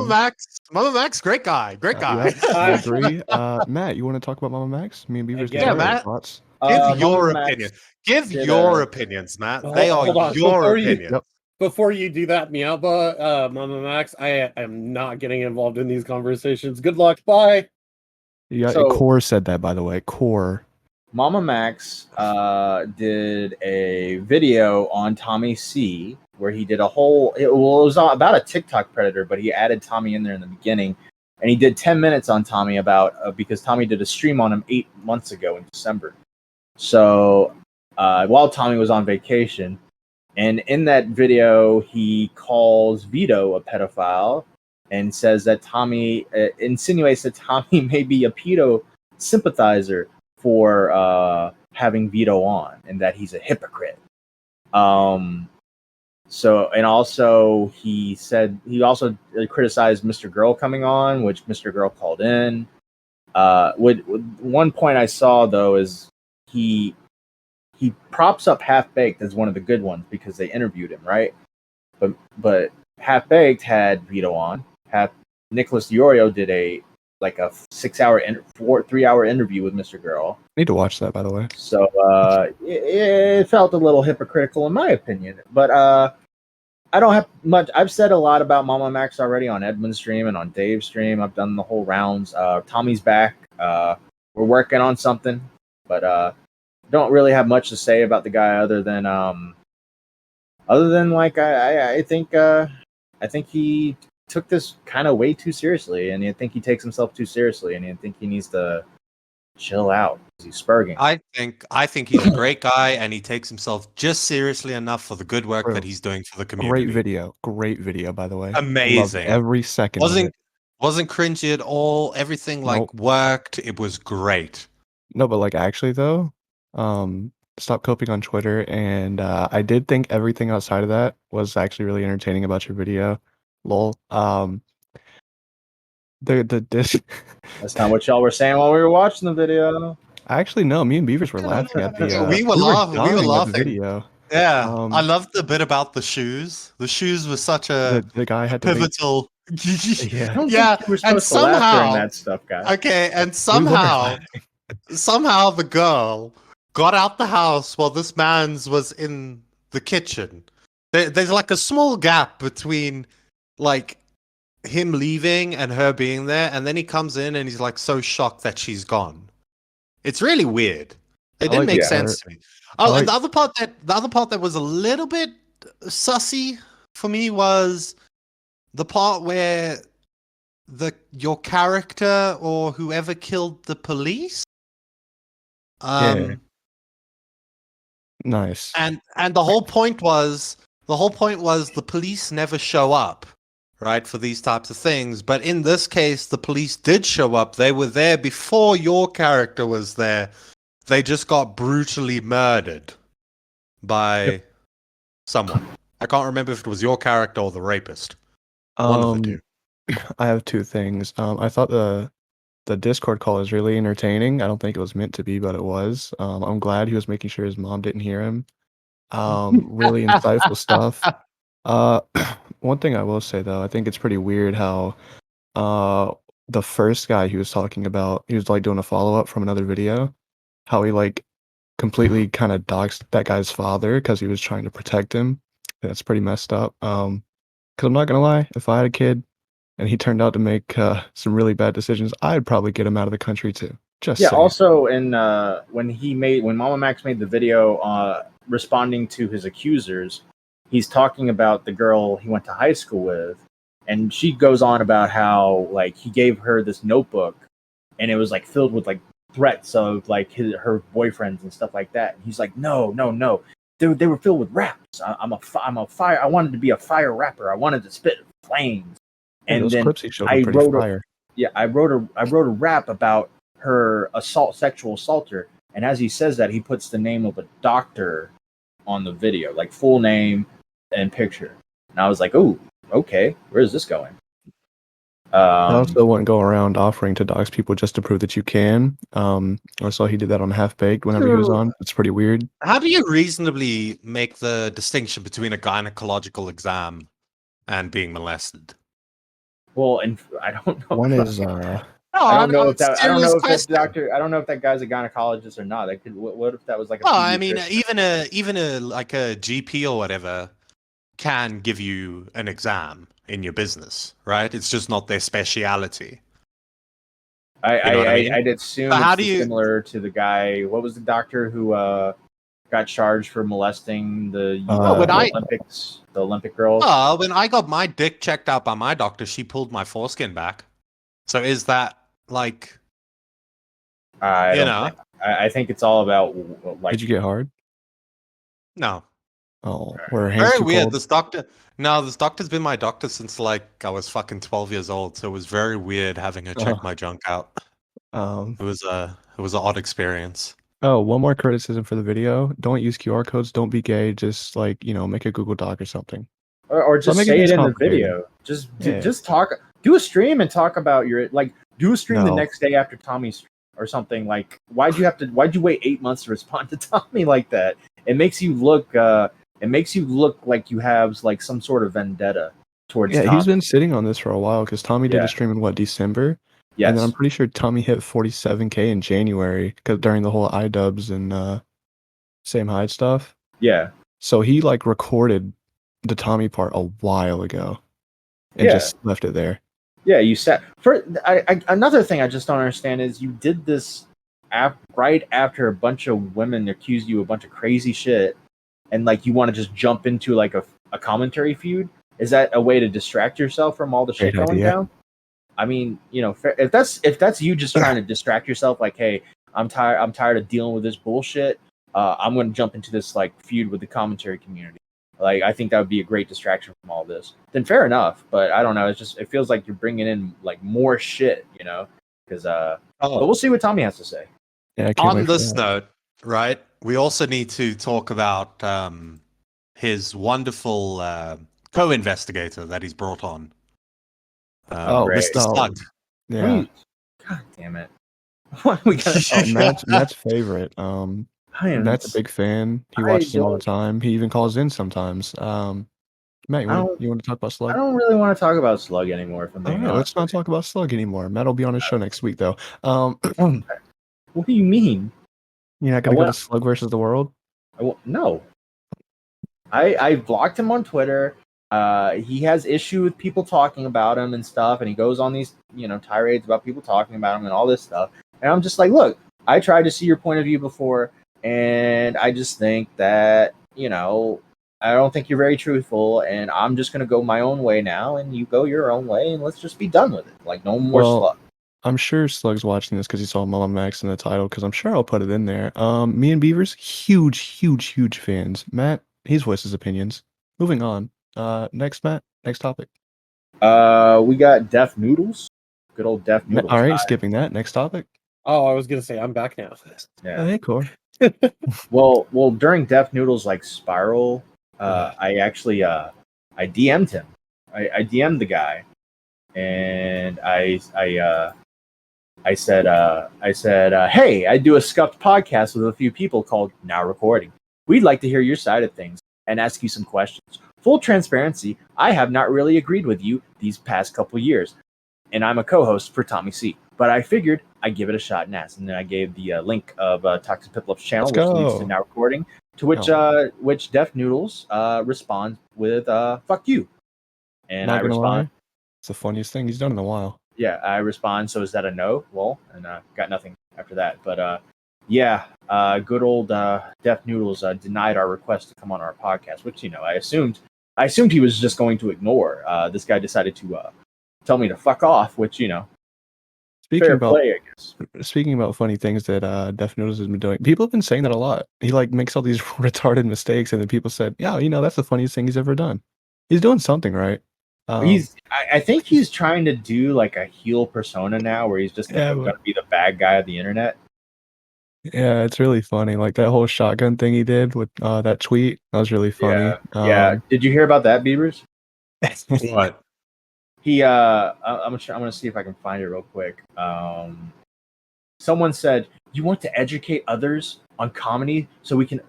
MamaMax, great guy. Great guy. Yep, I agree. Matt, you want to talk about MamaMax? Me and Beavers Yeah, get our Matt. thoughts. Give your MamaMax opinion. Give did your a- opinions, Matt. Hold- They are hold on. your Before you- opinions. Yep. Before you do that, MeowBah, MamaMax, I am not getting involved in these conversations. Good luck. Bye. Yeah, So- Core said that, by the way. Core. MamaMax did a video on Tommy C where he did a whole. It was about a TikTok predator, but he added Tommy in there in the beginning, and he did 10 minutes on Tommy about because Tommy did a stream on him 8 months ago in December. So while Tommy was on vacation, and in that video he calls Vito a pedophile and says that Tommy insinuates that Tommy may be a pedo sympathizer for having Vito on, and that he's a hypocrite. So, and also he said he also criticized Mr. Girl coming on, which Mr. Girl called in. With one point I saw though is he props up Half Baked as one of the good ones because they interviewed him, right? But Half Baked had Vito on. Nicholas Diorio did a 3-hour interview with Mr. Girl. Need to watch that, by the way. So it felt a little hypocritical in my opinion. But I don't have much. I've said a lot about MamaMax already on Edmund's stream and on Dave's stream. I've done the whole rounds. Tommy's back. We're working on something, but don't really have much to say about the guy other than like I think he took this kind of way too seriously, and I think he takes himself too seriously, and I think he needs to chill out because he's spurging. I think he's a great guy, and he takes himself just seriously enough for the good work True. that he's doing for the community. Great video, by the way. Amazing. Loved every second. of it. Wasn't cringy at all. Everything Nope. worked. It was great. No, but like actually though, stop coping on Twitter, and I did think everything outside of that was actually really entertaining about your video. Lol. The dish. That's not what y'all were saying while we were watching the video. Actually, no. Me and Beavers were laughing at the. We were laughing. We were dying at the laughing. video. Yeah, Um, I loved the bit about the shoes. The shoes were such a The guy had to. Make, pivotal. yeah. I don't Yeah, think you were and supposed to laugh during somehow- that stuff, guys. Okay, and We were somehow laughing. the girl got out the house while this man's was in the kitchen. There's like a small gap between like him leaving and her being there, and then he comes in and he's like so shocked that she's gone. It's really weird. It didn't like make the sense to me. I Oh, like- and the other part that was a little bit sussy for me was the part where your character or whoever killed the police. Yeah. Nice. And the whole point was the police never show up, right, for these types of things. But in this case, the police did show up. They were there before your character was there. They just got brutally murdered by someone. I can't remember if it was your character or the rapist. One of the two. I have two things. I thought the Discord call was really entertaining. I don't think it was meant to be, but it was. I'm glad he was making sure his mom didn't hear him. Really insightful stuff. One thing I will say though, I think it's pretty weird how the first guy he was talking about, he was like doing a follow up from another video, how he like completely kind of doxed that guy's father because he was trying to protect him. That's pretty messed up. Because I'm not gonna lie, if I had a kid and he turned out to make some really bad decisions, I'd probably get him out of the country too. Just Yeah. saying. Also, when MamaMax made the video responding to his accusers, he's talking about the girl he went to high school with, and she goes on about how like he gave her this notebook, and it was like filled with like threats of like her boyfriends and stuff like that. And he's like, no, they were filled with raps. I'm a fire. I wanted to be a fire rapper. I wanted to spit flames. Yeah, And those then clips he showed I were pretty wrote fire. I wrote a rap about her sexual assaulter, and as he says that, he puts the name of a doctor on the video, like full name and picture. And I was like, oh, okay, where is this going? I also wouldn't go around offering to dox people just to prove that you can. I saw he did that on Half Baked whenever he was on. It's pretty weird. How do you reasonably make the distinction between a gynecological exam and being molested? Well, and I don't know. One is No, I don't know if that. I don't serious know if that question. doctor. I don't know if that guy's a gynecologist or not. That could. What if that was like a? Well, I mean, pediatrician? even a like a GP or whatever can give you an exam in your business, right? It's just not their speciality. You know what I mean? I'd assume But how it's do you? similar to the guy. What was the doctor who got charged for molesting the when I- Olympics, the Olympic girls? Well, when I got my dick checked out by my doctor, she pulled my foreskin back. So is that like, I you don't know? think. I think it's all about like. Did you get hard? No. Oh, were her hands Very too weird. cold? This doctor's been my doctor since like I was fucking 12 years old. So it was very weird having her check my junk out. It was an odd experience. Oh, one more criticism for the video. Don't use QR codes. Don't be gay. Just like, make a Google Doc or something. Or just making say it things in the complicated. video. Just Yeah. just talk. Do a stream and talk about your Do a stream the No. next day after Tommy's or something. Like, why'd you wait 8 months to respond to Tommy like that? It makes you look. It makes you look like you have like some sort of vendetta towards. Yeah, Tommy. he's been sitting on this for a while because Tommy did Yeah. a stream in December? Yes. And then I'm pretty sure Tommy hit 47K in January during the whole iDubbbz and Sam Hyde stuff. Yeah. So he like recorded the Tommy part a while ago and just left it there. Yeah, you said another thing I just don't understand is you did this right after a bunch of women accused you of a bunch of crazy shit, and like you want to just jump into like a commentary feud. Is that a way to distract yourself from all the shit Great going idea. down? I mean, if that's you just trying to distract yourself, like, hey, I'm tired of dealing with this bullshit. I'm going to jump into this like feud with the commentary community. Like, I think that would be a great distraction from all this. Then fair enough, but I don't know. It feels like you're bringing in like more shit, because but we'll see what Tommy has to say. Yeah, I can't On wait for this that. note, right, we also need to talk about his wonderful co-investigator that he's brought on. Great. Mr. Slug. Yeah. God damn it! Why we gotta? Matt's favorite. I am. Matt's a big fan. He watches him all the time. He even calls in sometimes. Matt, you want to talk about Slug? I don't really want to talk about Slug anymore. If I'm All being right, let's honest. not talk about Slug anymore. Matt will be on his show next week, though. What do you mean? You're not gonna go to Slug versus the World? No. I blocked him on Twitter. He has issue with people talking about him and stuff, and he goes on these tirades about people talking about him and all this stuff. And I'm just like, look, I tried to see your point of view before, and I just think that I don't think you're very truthful, and I'm just gonna go my own way now, and you go your own way, and let's just be done with it. Like, no more Slug. I'm sure Slug's watching this because he saw MamaMax in the title, because I'm sure I'll put it in there. Me and Beavers, huge fans. Matt, he's voiced his opinions. Moving on. Next, Matt. Next topic. We got Deaf Noodles. Good old Deaf Noodles. All right, skipping that. Next topic. Oh, I was gonna say I'm back now. Yeah. Hey, Core. Well, during Deaf Noodles like spiral, I actually I DM'd him. I DM'd the guy, and I said, hey, I do a scuffed podcast with a few people called Now Recording. We'd like to hear your side of things and ask you some questions. Full transparency, I have not really agreed with you these past couple years, and I'm a co-host for Tommy C. But I figured I'd give it a shot and ask. And then I gave the link of Toxic Piplup's channel, which leads to Now Recording, to which Deaf Noodles responds with "fuck you," and Not I gonna respond. lie, it's the funniest thing he's done in a while. Yeah, I respond. So is that a no? Well, and got nothing after that. But good old Deaf Noodles denied our request to come on our podcast, which I assumed he was just going to ignore. This guy decided to tell me to fuck off, which fair play, I guess. Speaking about funny things that Deaf Noodles has been doing, people have been saying that a lot. He like makes all these retarded mistakes, and then people said, "Yeah, that's the funniest thing he's ever done." He's doing something right. I think he's trying to do like a heel persona now, where he's just going to be the bad guy of the internet. Yeah, it's really funny. Like that whole shotgun thing he did with that tweet. That was really funny. Yeah. Did you hear about that, Beavers? What? I'm gonna see if I can find it real quick. Someone said, "You want to educate others on comedy, so we can."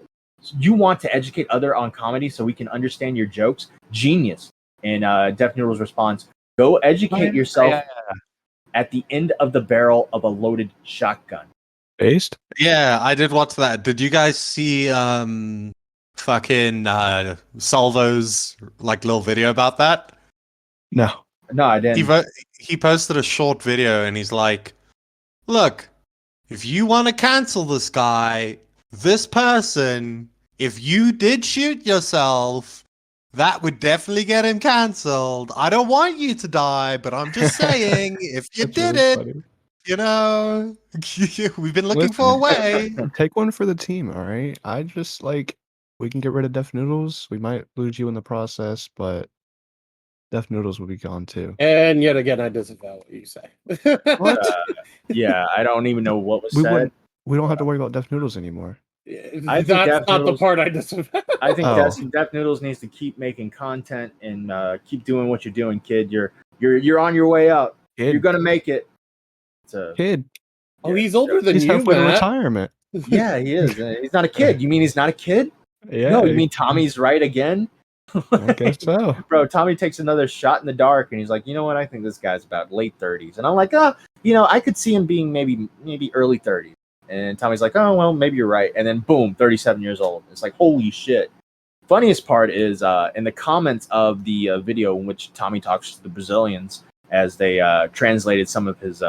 You want to educate other on comedy, so we can understand your jokes. Genius. And Def Noodles responds, "Go educate yourself at the end of the barrel of a loaded shotgun." Based? Yeah, I did watch that. Did you guys see fucking Salvo's like little video about that? No. No, I didn't. He posted a short video and he's like, "Look, if you want to cancel this guy, this person, if you did shoot yourself, that would definitely get him canceled. I don't want you to die, but I'm just saying, if you That's did really it, funny. you know, we've been looking for a way." Take one for the team, all right? I just like we can get rid of Def Noodles. We might lose you in the process, but Def Noodles will be gone too. And yet again, I disavow what you say. What? Yeah, I don't even know what was We said. wouldn't. We don't have to worry about Def Noodles anymore. I think That's Def not the Noodles- part I disavow. I think Oh. Def Noodles needs to keep making content and keep doing what you're doing, kid. You're on your way out. Kid. You're gonna make it. So, Kid. Oh, he's older than He's you, halfway to Matt. retirement. yeah, he is. He's not a kid. You mean he's not a kid? Yeah. No, you mean Tommy's right again? I guess so. Bro, Tommy takes another shot in the dark and he's like, you know what? I think this guy's about late 30s. And I'm like, I could see him being maybe early 30s. And Tommy's like, oh, well, maybe you're right. And then boom, 37 years old. It's like, holy shit. Funniest part is in the comments of the video in which Tommy talks to the Brazilians as they translated some of his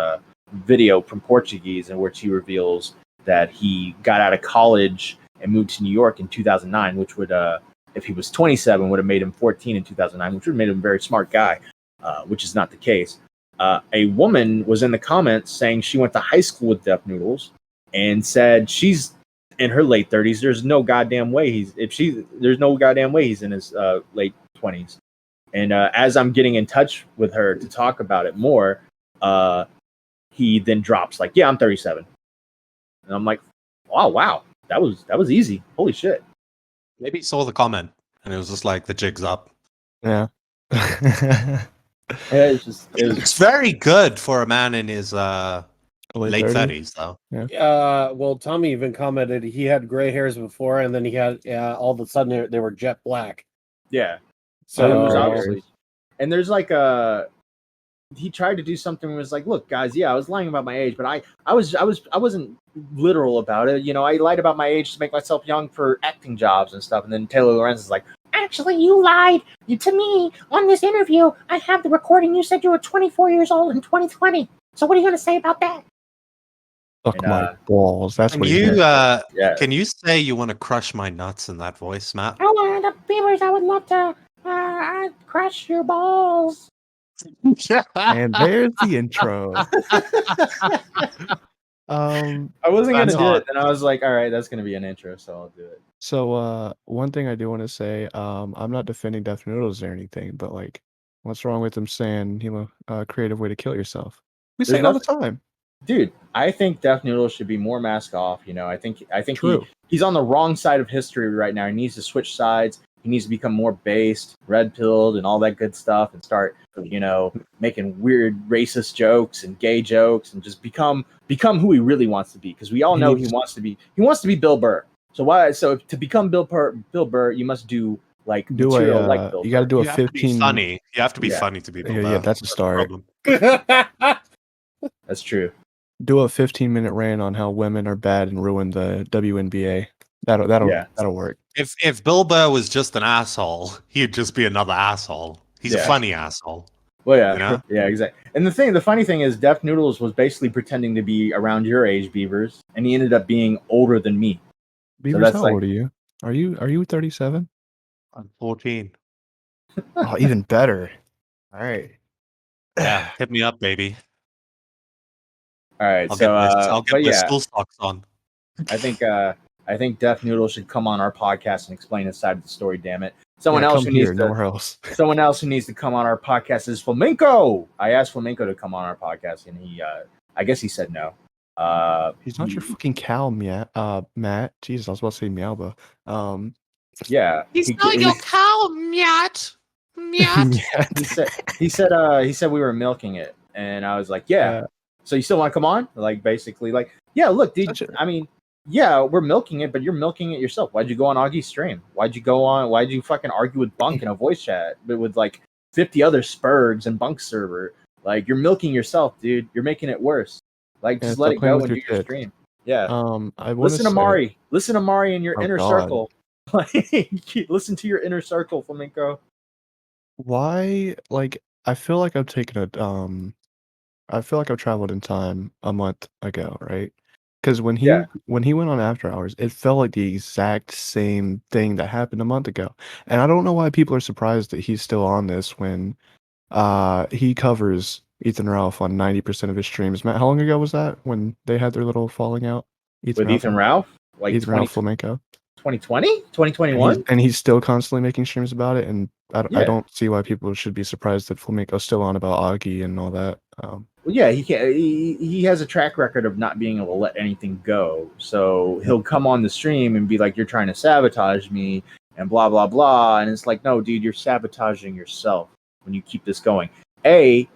video from Portuguese, in which he reveals that he got out of college and moved to New York in 2009, which would, if he was 27, would have made him 14 in 2009, which would have made him a very smart guy, which is not the case. A woman was in the comments saying she went to high school with Def Noodles and said she's in her late 30s. There's no goddamn way he's in his late 20s. And as I'm getting in touch with her to talk about it more, he then drops like, yeah, I'm 37. And I'm like, oh, wow, that was easy. Holy shit. Maybe he saw the comment and it was just like the jig's up. Yeah. Yeah, It's very good for a man in his late 30s. 30s, though. Well, Tommy even commented he had gray hairs before, and then he had all of a sudden they were jet black. yeah. So It was Oh. obviously, and there's like he tried to do something where it was like, look, guys, yeah, I was lying about my age, but I wasn't literal about it. You know, I lied about my age to make myself young for acting jobs and stuff. And then Taylor Lorenz is like, Actually, you lied to me on this interview. I have the recording. You said you were 24 years old in 2020. So what are you going to say about that? Suck And, my balls. That's Can what he you said. yeah, can you say you want to crush my nuts in that voice, Matt? Oh, the Beavers, I would love to I'd crush your balls. And there's the intro. I wasn't gonna That's do hot. it, and I was like, all right, that's gonna be an intro, so I'll do it. So one thing I do want to say, I'm not defending Def Noodles or anything, but like, what's wrong with them saying, a creative way to kill yourself? We say There's it all the time. Dude, I think Def Noodles should be more mask off. You know, I think True. he's on the wrong side of history right now. He needs to switch sides. He needs to become more based, red pilled, and all that good stuff, and start, you know, making weird racist jokes and gay jokes, and just become who he really wants to be. Because we all know he wants to be Bill Burr. So to become Bill Burr, you must do like material like Bill. You got to do a You have to be 15. funny. You have to be Yeah. funny to be Bill Yeah, Burr. that's a start. the problem. That's true. Do a 15-minute rant on how women are bad and ruin the WNBA. That'll work. If Bill Burr was just an asshole, he'd just be another asshole. He's a Yeah. funny asshole. Well, yeah, You know? yeah, exactly. And the funny thing is, Def Noodles was basically pretending to be around your age, Beavers, and he ended up being older than me. Beavers, that's how like- old are you? Are you 37? I'm 14. Oh, even better. All right. Yeah, hit me up, baby. All right, I'll so get but my yeah, school socks on. I think Def Noodles should come on our podcast and explain his side of the story. Damn it! Someone Yeah, else come who needs here, to nowhere else. someone else who needs to come on our podcast is Flamenco. I asked Flamenco to come on our podcast, and he I guess he said no. He's not your fucking cow, Matt. Jesus, I was about to say Meowbahh. Yeah, He's he- not he- your cow, Matt. He said we were milking it, and I was like, yeah. So you still want to come on? Like basically, like, yeah. Look, dude. I mean, yeah, we're milking it, but you're milking it yourself. Why'd you go on Augie's stream? Why'd you fucking argue with Bunk in a voice chat, but with like 50 other Spurgs and Bunk server? Like you're milking yourself, dude. You're making it worse. Like just let it go and do your stream. Yeah. Listen to Mari. Listen to Mari in your inner circle. Like listen to your inner circle, Flamenco. Why? Like, I feel like I've taken a I feel like I've traveled in time a month ago, right? Because when he went on After Hours, it felt like the exact same thing that happened a month ago, and I don't know why people are surprised that he's still on this when he covers Ethan Ralph on 90% of his streams. Matt, how long ago was that when they had their little falling out? Ethan Ralph? Like Ethan Ralph Flamenco. 2020? 2021? And he's still constantly making streams about it, and I don't see why people should be surprised that Flamenco's still on about Augie and all that. Well, yeah, he can't. He has a track record of not being able to let anything go. So he'll come on the stream and be like, "You're trying to sabotage me," and blah blah blah. And it's like, no, dude, you're sabotaging yourself when you keep this going. The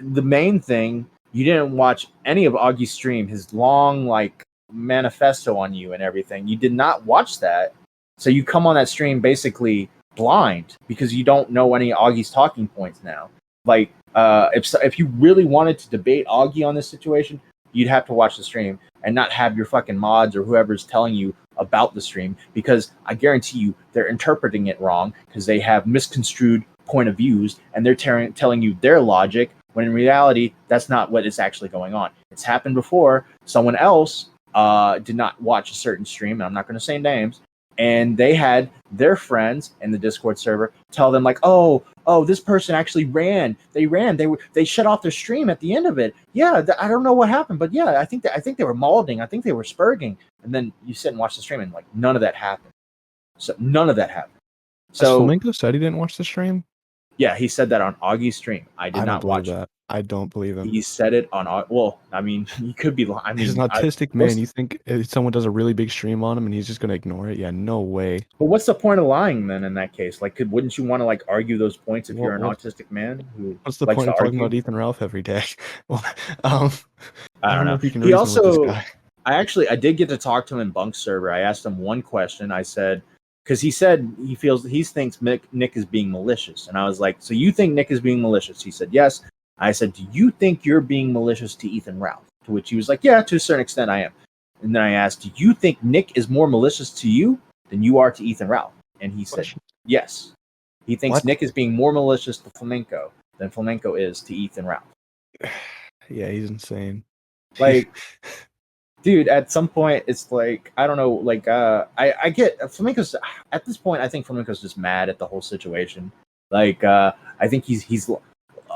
main thing, you didn't watch any of Augie's stream, his long like manifesto on you and everything. You did not watch that, so you come on that stream basically blind because you don't know any Augie's talking points now. Like, if you really wanted to debate Augie on this situation, you'd have to watch the stream and not have your fucking mods or whoever's telling you about the stream, because I guarantee you they're interpreting it wrong because they have misconstrued point of views and they're telling you their logic when in reality that's not what is actually going on. It's happened before. Someone else did not watch a certain stream, and I'm not going to say names, and they had their friends in the Discord server tell them like, oh, this person actually ran. They shut off their stream at the end of it. Yeah, I don't know what happened, but yeah, I think they were malding. I think they were spurging. And then you sit and watch the stream, and like none of that happened. So none of that happened. So Flamenco said he didn't watch the stream. Yeah, he said that on Augie's stream. I did not watch that. I don't believe him. He said it on. Well, I mean, he could be. I mean, he's an autistic man. You think if someone does a really big stream on him and he's just going to ignore it? Yeah, no way. But what's the point of lying then in that case? Like, wouldn't you want to like argue those points if you're an autistic man who? What's the point of talking about Ethan Ralph every day? Well, I don't know. If you can he also. With this guy. I did get to talk to him in Bunk's server. I asked him one question. I said, because he said he thinks Nick is being malicious, and I was like, so you think Nick is being malicious? He said yes. I said, do you think you're being malicious to Ethan Ralph? To which he was like, yeah, to a certain extent I am. And then I asked, do you think Nick is more malicious to you than you are to Ethan Ralph? And he said, yes. He thinks Nick is being more malicious to Flamenco than Flamenco is to Ethan Ralph. Yeah, he's insane. Like, dude, at some point, it's like, I don't know, like, I get, Flamenco's, at this point, I think Flamenco's just mad at the whole situation. Like, I think he's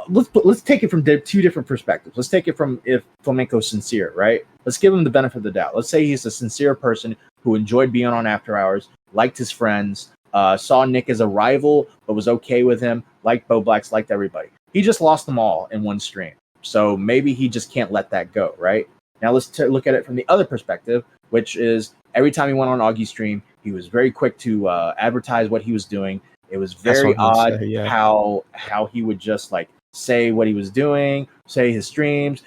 let's take it from two different perspectives. Let's take it from if Flamenco's sincere, right? Let's give him the benefit of the doubt. Let's say he's a sincere person who enjoyed being on After Hours, liked his friends, saw Nick as a rival, but was okay with him, liked Bo Blacks, liked everybody. He just lost them all in one stream. So maybe he just can't let that go, right? Now let's look at it from the other perspective, which is every time he went on Augie's stream, he was very quick to advertise what he was doing. It was very odd how he would just like say what he was doing, say his streams,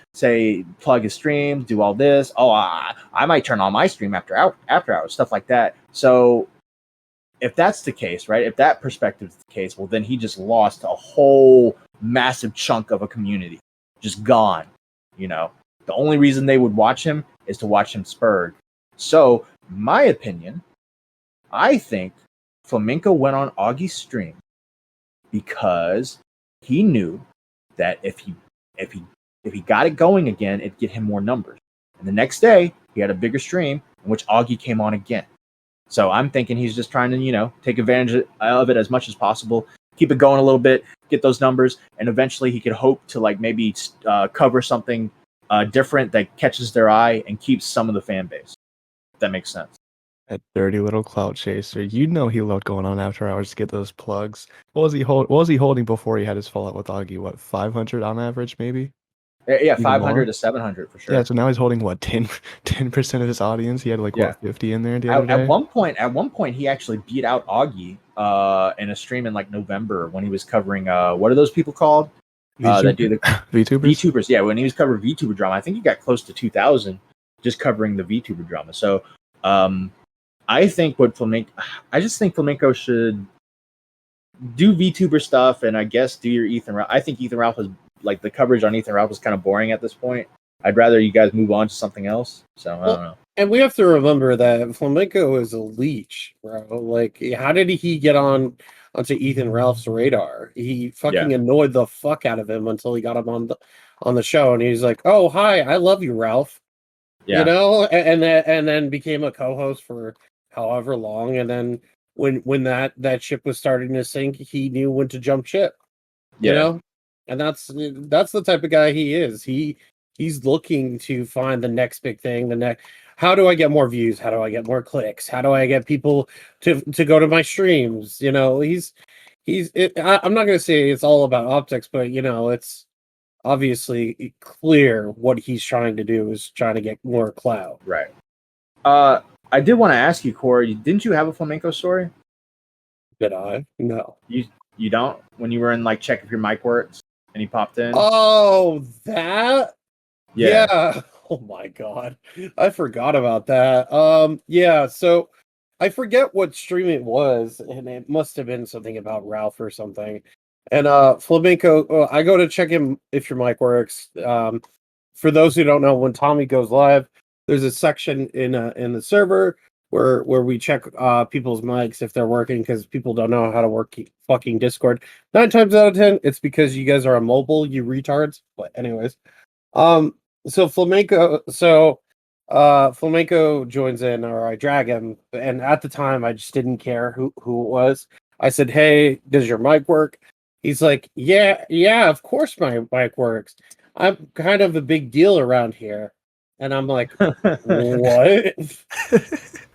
plug his streams, do all this. Oh, I might turn on my stream after hours, stuff like that. So if that's the case, right? If that perspective is the case, well, then he just lost a whole massive chunk of a community, just gone. You know, the only reason they would watch him is to watch him spurred. So, my opinion, I think Flamenco went on Augie's stream because he knew that if he got it going again, it'd get him more numbers. And the next day, he had a bigger stream in which Augie came on again. So I'm thinking he's just trying to, take advantage of it as much as possible, keep it going a little bit, get those numbers, and eventually he could hope to like maybe cover something different that catches their eye and keeps some of the fan base. If that makes sense. That dirty little clout chaser. He loved going on After Hours to get those plugs. What was he holding before he had his fallout with Augie? What, 500 on average, maybe? Yeah, Even 500 more? to 700 for sure. Yeah, so now he's holding what 10% of his audience. He had like Yeah. what 50 in there the other At day. one point, he actually beat out Augie in a stream in like November when he was covering what are those people called? That do the VTubers. VTubers. Yeah, when he was covering VTuber drama, I think he got close to 2,000 just covering the VTuber drama. So I think I just think Flamenco should do VTuber stuff, and I guess do your Ethan Ralph. I think Ethan Ralph is like the coverage on Ethan Ralph is kind of boring at this point. I'd rather you guys move on to something else. So I don't know. And we have to remember that Flamenco is a leech, bro. Like, how did he get onto Ethan Ralph's radar? He fucking annoyed the fuck out of him until he got him on the show, and he's like, "Oh, hi, I love you, Ralph." Yeah. You know, and then became a co-host for however long, and then when that ship was starting to sink, he knew when to jump ship. You know, and that's the type of guy he is. He's looking to find the next big thing. How do I get more views? How do I get more clicks? How do I get people to go to my streams? You know, I'm not going to say it's all about optics, but you know, it's obviously clear what he's trying to do is trying to get more clout. Right. I did want to ask you, Corey, didn't you have a Flamenco story? Did I? No. You don't? When you were in like check if your mic works and he popped in? Oh, that? Yeah. Oh my god. I forgot about that. Yeah, so I forget what stream it was, and it must have been something about Ralph or something. And Flamenco, I go to check him if your mic works. For those who don't know, when Tommy goes live, there's a section in the server where we check people's mics if they're working, because people don't know how to work fucking Discord. 9 times out of 10, it's because you guys are on mobile, you retards. But anyways, so Flamenco joins in, or I drag him, and at the time I just didn't care who it was. I said, "Hey, does your mic work?" He's like, yeah, of course my mic works. I'm kind of a big deal around here. And I'm like, what?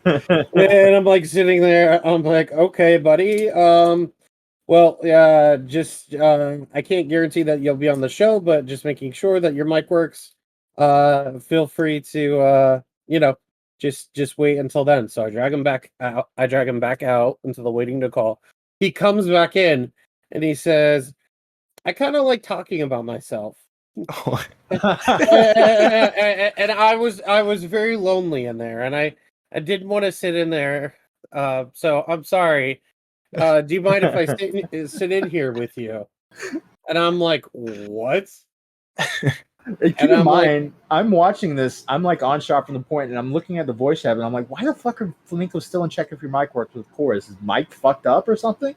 And I'm like sitting there, I'm like, okay, buddy. Well, yeah, just I can't guarantee that you'll be on the show, but just making sure that your mic works. Feel free to just wait until then. So I drag him back out into the waiting to call. He comes back in and he says, I kind of like talking about myself. And I was very lonely in there, and I didn't want to sit in there. So I'm sorry. Do you mind if I sit in here with you? And I'm like, what? Keep in mind, I'm watching this. I'm like on shot from the point, and I'm looking at the voice chat, and I'm like, why the fuck are Flamenco still in check if your mic works with Core? Is his mic fucked up or something?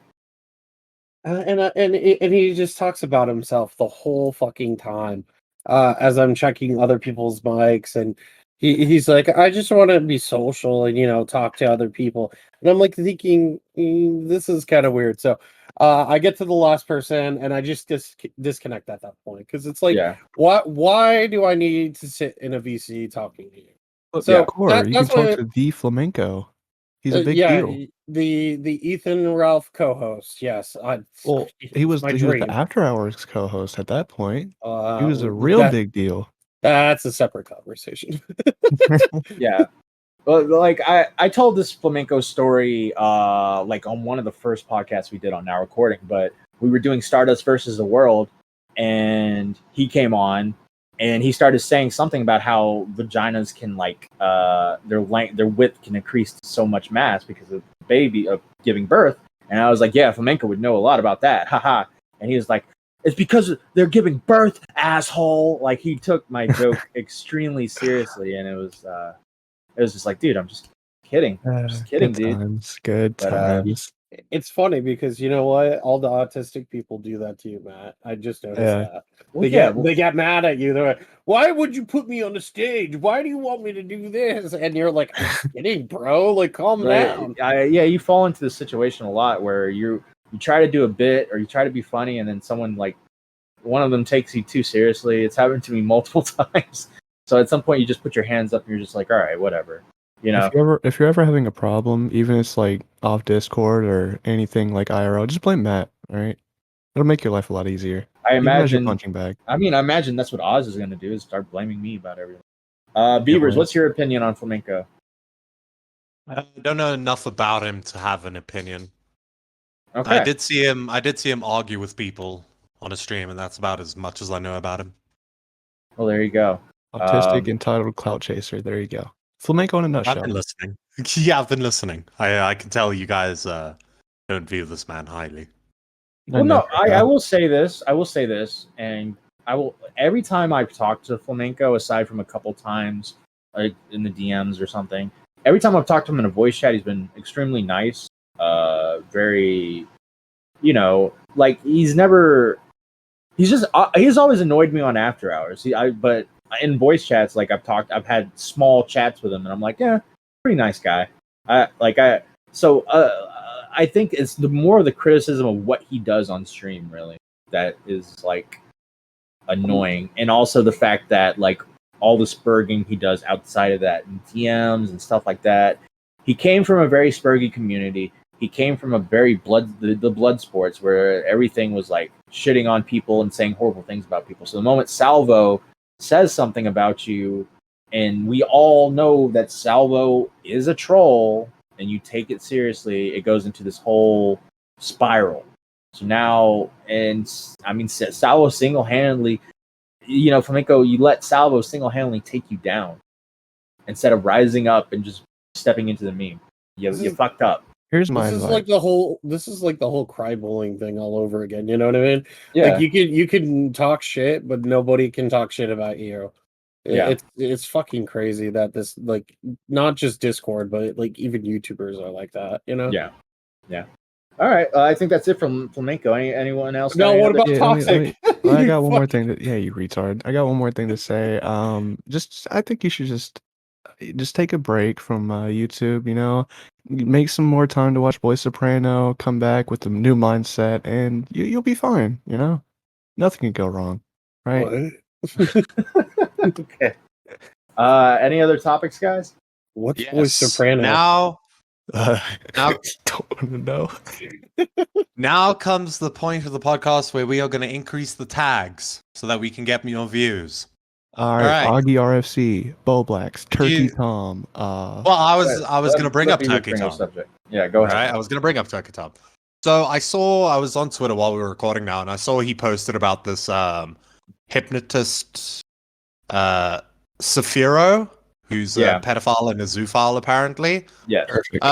And he just talks about himself the whole fucking time. As I'm checking other people's mics, and he's like, I just want to be social and talk to other people. And I'm like thinking, this is kind of weird. So I get to the last person, and I just disconnect at that point, because it's like, why do I need to sit in a VC talking to you? So Core, you can talk to the Flamenco. He's a big deal. The Ethan Ralph co-host. Yes, he was the After Hours co-host at that point. He was a real big deal. That's a separate conversation. Yeah. Well, like I told this Flamenco story like on one of the first podcasts we did on Now Recording, but we were doing Stardust versus the World, and he came on and he started saying something about how vaginas can like their width can increase to so much mass because of baby of giving birth. And I was like, yeah, Flamenco would know a lot about that. Haha. And he was like, it's because they're giving birth, asshole. Like, he took my joke extremely seriously, and it was just like, dude, I'm just kidding. Just kidding, dude. Good times. It's funny because you know what? All the autistic people do that to you, Matt. I just noticed that. They get mad at you. They're like, why would you put me on the stage? Why do you want me to do this? And you're like, I'm just kidding, bro. Like, calm down. You fall into this situation a lot where you try to do a bit or you try to be funny, and then someone, like, one of them takes you too seriously. It's happened to me multiple times. So at some point you just put your hands up and you're just like, all right, whatever. If you're ever having a problem, even if it's like off Discord or anything like IRL, just blame Matt. All right, it'll make your life a lot easier. I He has your imagine. punching bag. I mean, I imagine that's what Oz is going to do is start blaming me about everything. Beavers, right. what's your opinion on Flamenco? I don't know enough about him to have an opinion. Okay. I did see him argue with people on a stream, and that's about as much as I know about him. Well, there you go. Autistic, entitled clout chaser. There you go. Flamenco in a I've nutshell. been listening. Yeah, I've been listening. I can tell you guys don't view this man highly. Well, no, I will say this. And I will every time I've talked to Flamenco, aside from a couple times, like in the DMs or something, every time I've talked to him in a voice chat, he's been extremely nice. Very, like he's always annoyed me on after hours. But in voice chats, like I've had small chats with him, and I'm like, yeah, pretty nice guy. I think it's the more of the criticism of what he does on stream, really, that is like annoying, and also the fact that like all the spurging he does outside of that in DMs and stuff like that. He came from a very spurgy community. He came from a very the blood sports where everything was like shitting on people and saying horrible things about people. So the moment Salvo says something about you, and we all know that Salvo is a troll, and you take it seriously, it goes into this whole spiral. So now, and I mean, Salvo single-handedly, Flamenco, you let Salvo single-handedly take you down instead of rising up and just stepping into the meme. You fucked up. Here's my This is advice. like the whole cry bullying thing all over again. You know what I mean? Yeah. Like you can talk shit, but nobody can talk shit about you. Yeah. It's fucking crazy that this, like, not just Discord, but like even YouTubers are like that. You know? Yeah. All right. I think that's it from Flamenco. Anyone else? No, what about Yeah, toxic? I You got one more fuck- thing yeah, you retard. I got one more thing to say. I think you should just take a break from YouTube, make some more time to watch Boy Soprano, come back with a new mindset, and you'll be fine, Nothing can go wrong, right? What? Okay. Any other topics, guys? What's Boy Soprano? Now Now, Now- don't want to know. Now comes the point of the podcast where we are going to increase the tags so that we can get more views. All right, All right. Augie RFC, Bo Blacks, Turkey You- Tom. Well, I was going to bring up Turkey Bring Tom. subject. Yeah, go ahead. Right, I was going to bring up Turkey Tom. So I was on Twitter while we were recording now, and I saw he posted about this hypnotist Saphiro, who's Yeah. a pedophile and a zoophile apparently. Yes. Perfect.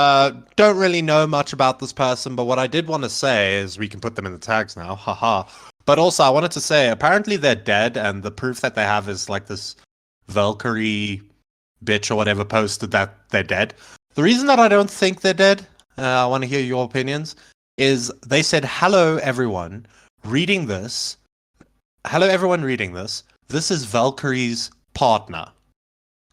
Don't really know much about this person, but what I did want to say is we can put them in the tags now, haha. But also I wanted to say apparently they're dead, and the proof that they have is like this Valkyrie bitch or whatever posted that they're dead. The reason that I don't think they're dead, I want to hear your opinions, is they said, hello everyone reading this. This is Valkyrie's partner.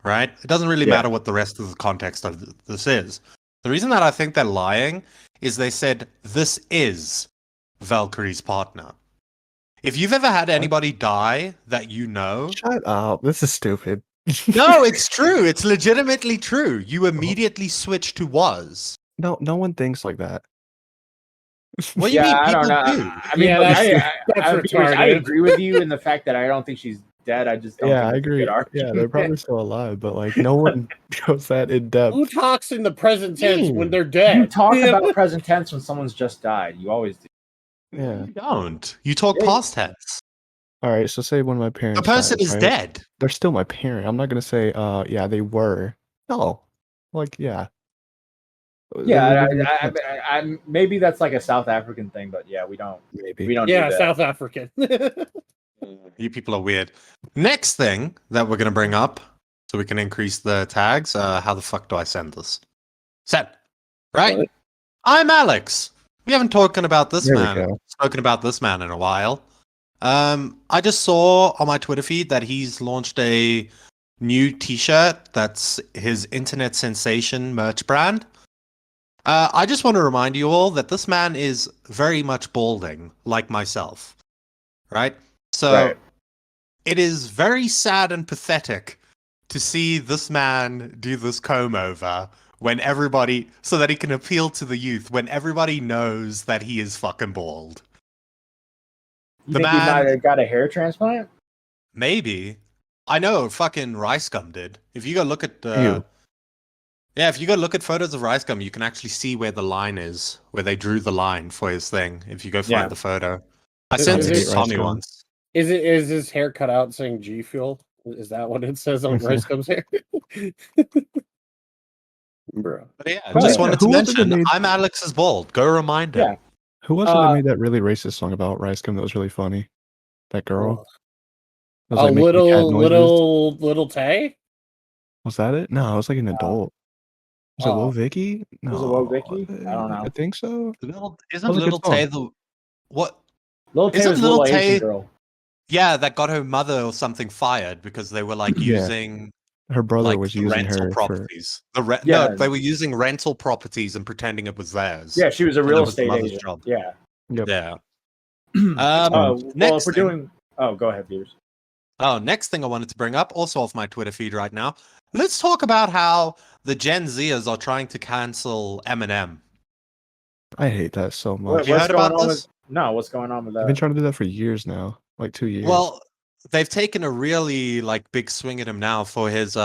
Right? It doesn't really matter what the rest of the context of this is. The reason that I think they're lying is they said, this is Valkyrie's partner. If you've ever had anybody die that you know... Shut up. This is stupid. No, it's true. It's legitimately true. You immediately switch to was. No one thinks like that. What do you mean? I don't People know. do. I mean, Yeah, look, that's I retarded. agree with you in the fact that I don't think she's dead. I just don't Yeah, think I it's a agree. good Yeah, argument. they're probably still alive, but like no one goes that in depth. Who talks in the present tense when they're You dead? talk about present tense when someone's just died. You always do. Yeah. You don't. You talk Yeah. past tense. All right, so say one of my parents. The person dies, is right? dead. They're still my parent. I'm not gonna say, yeah, they were. No, like, yeah. Yeah, They were- I maybe that's like a South African thing, but yeah, we don't maybe. do Yeah, that. South African. You people are weird. Next thing that we're going to bring up so we can increase the tags. How the fuck do I send this? Send. Right? What? ImAlexx. We haven't spoken about this There we man in a while. I just saw on my Twitter feed that he's launched a new t-shirt that's his internet sensation merch brand. I just want to remind you all that this man is very much balding, like myself. Right? So Right. it is very sad and pathetic to see this man do this comb over when everybody, so that he can appeal to the youth when everybody knows that he is fucking bald. You The think he might man, have got a hair transplant? maybe. I know fucking Rice Gum did. If you go look at Ew. yeah, if you go look at photos of Rice Gum, you can actually see where the line is, where they drew the line for his thing. If you go find Yeah. the photo, I Is sent I it hate to Rice Tommy Gum. once. is his hair cut out saying G Fuel? Is that what it says on Rice Gum's hair? Bro. But yeah, I But- just wanted to Who was it that mention made- I'm Alex is bald. Go remind him. Yeah. Who was it that made that really racist song about Rice Gum that was really funny? That girl? That was, A like, making cat noises? little Tay? Was that it? No, it was like an adult. Was it Oh. Lil Vicky? No. Was it Lil Vicky? I don't know. I think so. Isn't That was a good Little Tay song. the what? Lil Tay Isn't was a Lil little Tay- Asian girl. Yeah, that got her mother or something fired because they were like Yeah. using Her brother like was the using rental her for. properties. No, Yeah. they were using rental properties and pretending it was theirs. Yeah, she was a And real it was the estate mother's agent. job. Yeah. Yep. Yeah. Well, if next we're thing- doing, go ahead, Peters. Oh, next thing I wanted to bring up, also off my Twitter feed right now. Let's talk about how the Gen Zers are trying to cancel Eminem. I hate that so What, much. You what's heard going about on this? with? No, what's going on with I've been that? trying to do that for years now, like 2 years. Well, they've taken a really like big swing at him now for his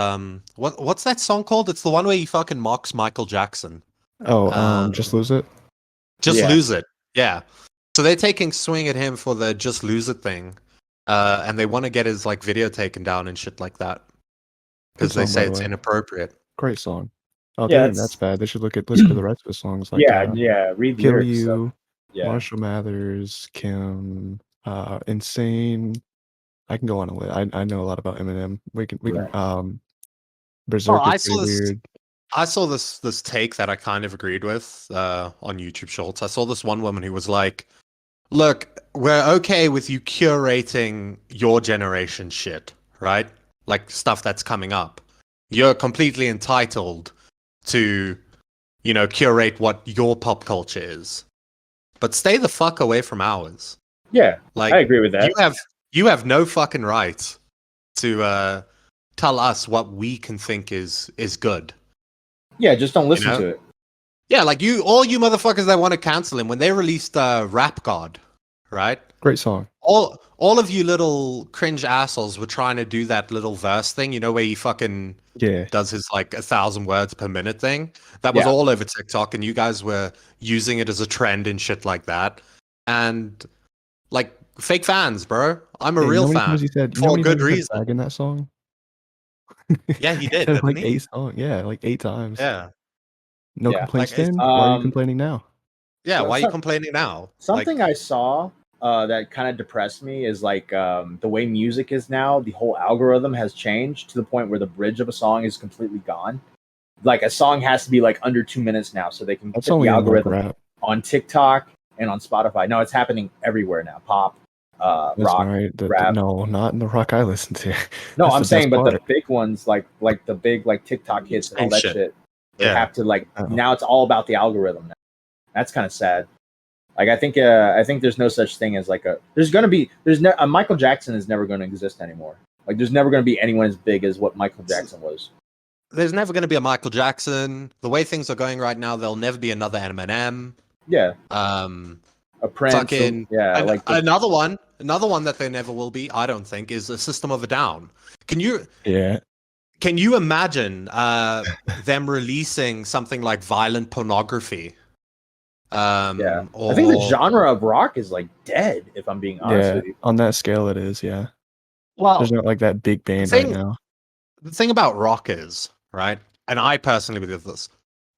what's that song called? It's the one where he fucking mocks Michael Jackson. Just lose it. Just Yeah. lose it. Yeah. So they're taking swing at him for the just lose it thing. And they want to get his like video taken down and shit like that. Because Good they song, say by the it's way. inappropriate. Great song. Oh, Yeah, dang, it's- that's bad. They should listen to the rest of his songs. Like, Yeah, read Kill lyrics. You, Yeah. Marshall Mathers, Kim, Insane. I can go on a list. I know a lot about Eminem. We can Berserk I is saw pretty this- weird. I saw this take that I kind of agreed with on YouTube Shorts. I saw this one woman who was like, "Look, we're okay with you curating your generation shit, right? Like stuff that's coming up. You're completely entitled to, curate what your pop culture is, but stay the fuck away from ours. Yeah, Like I agree with that. you have no fucking right to tell us what we can think is good." Yeah, just don't listen know? to it. Yeah, like all you motherfuckers that want to cancel him when they released Rap God, right? Great song. All of you little cringe assholes were trying to do that little verse thing, where he fucking Yeah. does his like 1,000 words per minute thing. That was Yeah. all over TikTok, and you guys were using it as a trend and shit like that. And like fake fans, bro. I'm a Hey, real you know how many fan times he said, for a good reason. Fag in that song? Yeah, he did, Said didn't like he? 8 songs. Yeah, like 8 times. Yeah, No Yeah, complaints like, it's- then? Why are you um, complaining now? yeah. Well, Why are you some- complaining now? Something I saw that kind of depressed me is like the way music is now. The whole algorithm has changed to the point where the bridge of a song is completely gone. Like a song has to be like under 2 minutes now, so they can That's fit only the on like algorithm rap. on TikTok and on Spotify. No, it's happening everywhere now. Pop, That's rock. right. rap. No, not in the rock I listen to. No, That's I'm the saying, best but the part. big ones, like the big like TikTok hits and all Same that shit. shit, they Yeah. have to like Uh-oh. now it's all about the algorithm. Now. That's kind of sad. Like I think there's no such thing as like a Michael Jackson is never going to exist anymore. Like there's never going to be anyone as big as what Michael Jackson was. There's never going to be a Michael Jackson. The way things are going right now, there'll never be another Eminem. Yeah, Um, a Prince. fucking yeah, an- like another one that there never will be. I don't think is a System of a Down. Can you Yeah. imagine them releasing something like violent pornography? yeah. Or, I think the genre of rock is like dead. If I'm being honest Yeah. with you. On that scale, it is. Yeah. well, There's not like that big band thing- right now. the thing about rock is, right, and I personally believe this,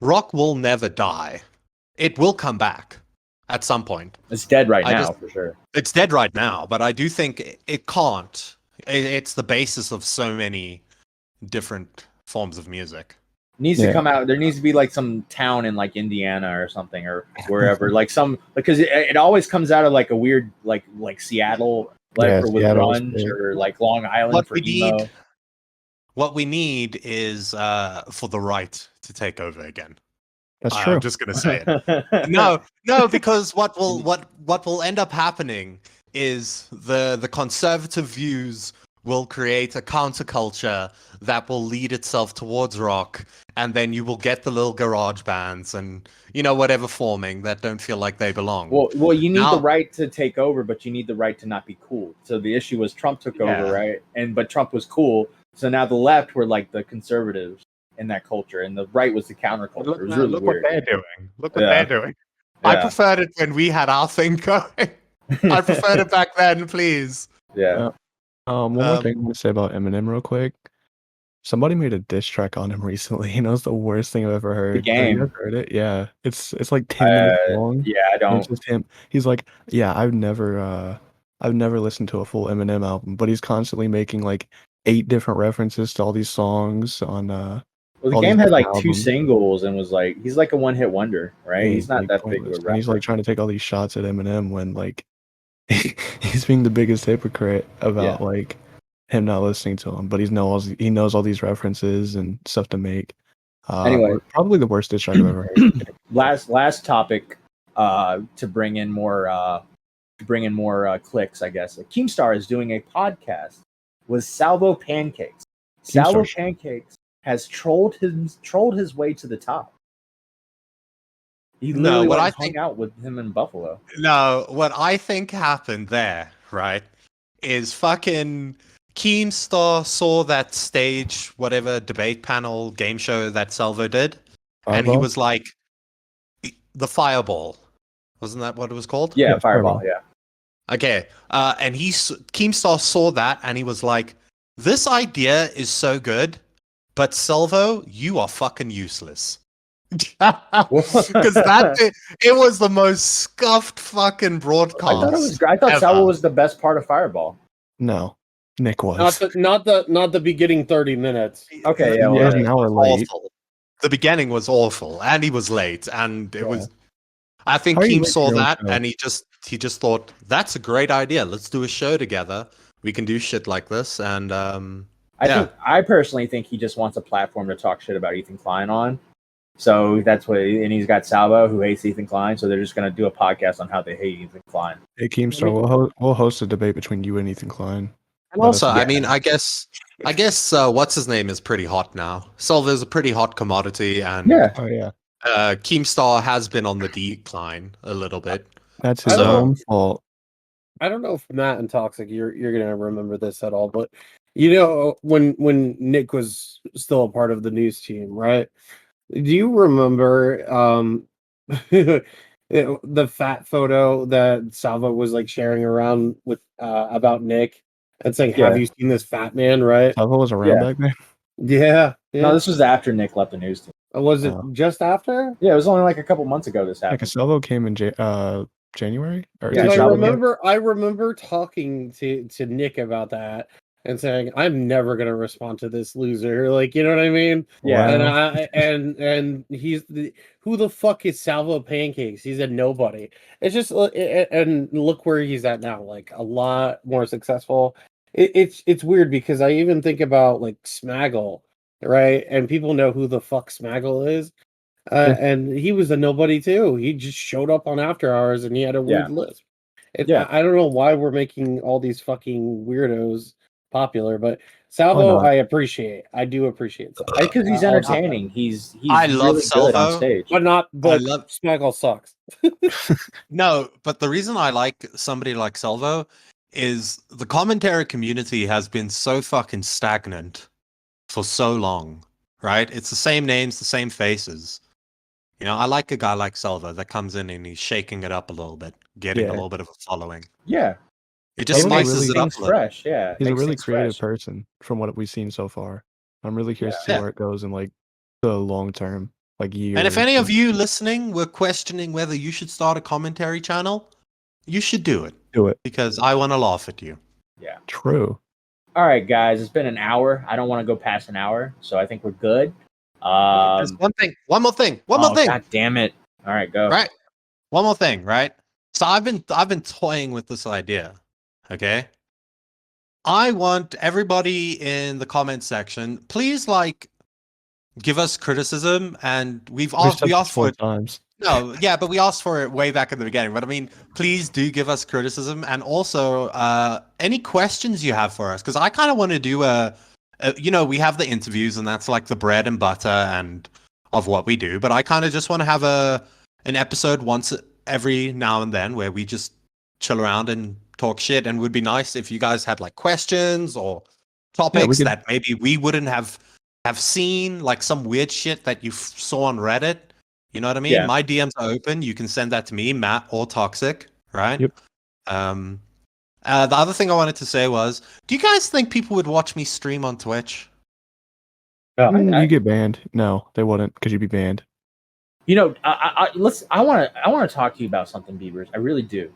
rock will never die. It will come back at some point. It's dead right I now just- for sure. It's dead right now, but I do think it can't. It's the basis of so many different forms of music. Needs to Yeah. come out. There needs to be like some town in like Indiana or something or wherever, like some because it always comes out of like a weird like Seattle, like Yeah, or with Seattle's grunge big. or like Long Island What for we emo. need- What we need is for the right to take over again. That's true. I'm just gonna say it. No, because what will end up happening is the conservative views will create a counterculture that will lead itself towards rock, and then you will get the little garage bands and whatever forming that don't feel like they belong. Well, you need the Now- right to take over, but you need the right to not be cool. So the issue was Trump took over, Yeah. right? But Trump was cool. So now the left were like the conservatives in that culture, and the right was the counterculture. Look, It was really look weird. what they're doing. Look what Yeah. they're doing. I Yeah. preferred it when we had our thing going. I preferred it back then, please. Yeah. One more thing I want to say about Eminem real quick. Somebody made a diss track on him recently. You know, it's the worst thing I've ever heard. Have Game. you guys heard it? Yeah, it's like 10 minutes long. Yeah, I And don't. it's just him. He's like, yeah, I've never listened to a full Eminem album, but he's constantly making like 8 different references to all these songs on. Well, the all game these had like different 2 albums. singles and was like, he's like a one-hit wonder, right? Yeah, He's not like, that big of a pointless. rapper. And he's like trying to take all these shots at Eminem when like he's being the biggest hypocrite about like him not listening to him, but he knows all these references and stuff to make. Anyway. Probably the worst diss track I've ever heard. last topic to bring in more clicks, I guess. Keemstar is doing a podcast with Salvo Pancakes. Salvo Keemstar. Pancakes has trolled his way to the top. He No, literally what went I and hung think- out with him in Buffalo. No, what I think happened there, right, is fucking Keemstar saw that stage, whatever debate panel game show that Salvo did, and he Fireball? was like, the Fireball. Wasn't that what it was called? Yeah, Yeah, Fireball. Fireball. Yeah. Okay, and Keemstar saw that, and he was like, "This idea is so good, but Salvo, you are fucking useless." Because it was the most scuffed fucking broadcast. I thought ever. Salvo was the best part of Fireball. No, Nick was. Not the beginning 30 minutes. Okay, yeah, He well, was an hour late. Awful. The beginning was awful, and he was late, and it was. I think How are you Keem late saw for your own that, show? and he just thought that's a great idea. Let's do a show together. We can do shit like this, and I personally think he just wants a platform to talk shit about Ethan Klein on. So that's what, and he's got Salvo who hates Ethan Klein, so they're just gonna do a podcast on how they hate Ethan Klein. Hey Keemstar, we'll host a debate between you and Ethan Klein. And Let us also, know. I mean, I guess what's his name is pretty hot now. Salvo's a pretty hot commodity, and Yeah, Oh yeah, Keemstar has been on the decline a little bit. that's his So- own fault. I don't know if Matt and Toxic, you're gonna remember this at all, but you know when Nick was still a part of the news team, right? Do you remember the fat photo that Salvo was like sharing around with about Nick and saying, Yeah. "Have you seen this fat man?" Right? Salvo was around Yeah. back then. Yeah. no, this was after Nick left the news team. Was it Oh. just after? Yeah, it was only like a couple months ago this Like happened. Salvo came in January. Or Yeah, did I Salvo- remember talking to Nick about that and saying, "I'm never gonna respond to this loser." Like, you know what I mean? Yeah. And he's who the fuck is Salvo Pancakes? He's a nobody. It's just and look where he's at now, like a lot more successful. It's weird because I even think about like Smaggle, right? And people know who the fuck Smaggle is. And he was a nobody too. He just showed up on After Hours and he had a weird lisp. I don't know why we're making all these fucking weirdos popular, but Salvo, not? I appreciate. I do appreciate Salvo. Because he's I'll- entertaining. He's I really love good Salvo. on stage. But love- Smaggle sucks. No, but the reason I like somebody like Salvo is the commentary community has been so fucking stagnant for so long, right? It's the same names, the same faces. You know, I like a guy like Salvo that comes in and he's shaking it up a little bit, getting a Yeah. little bit of a following. Yeah, It just Salvo's spices really it up things a little. fresh. Yeah, He's a makes really things creative fresh. person from what we've seen so far. I'm really curious to see Yeah. where it goes in like the long term, like years. And if any of you listening were questioning whether you should start a commentary channel, you should do it do it, because I want to laugh at you. true. All right, guys, it's been an hour. I don't want to go past an hour, so I think we're good. There's one more thing. God damn it! All right, go. Right. One more thing, right? So I've been toying with this idea. Okay. I want everybody in the comment section, please like give us criticism, and we asked for it. times. No, yeah, but we asked for it way back in the beginning. But I mean, please do give us criticism and also any questions you have for us, because I kind of want to do we have the interviews and that's like the bread and butter and of what we do. But I kind of just want to have an episode once every now and then where we just chill around and talk shit. And it would be nice if you guys had like questions or topics that maybe we wouldn't have seen, like some weird shit that you saw on Reddit. You know what I mean? Yeah. My DMs are open. You can send that to me, Matt or Toxic, right? Yep. The other thing I wanted to say was, do you guys think people would watch me stream on Twitch? You get banned. No, they wouldn't, because you'd be banned. You know, I want to talk to you about something, Beavers. I really do.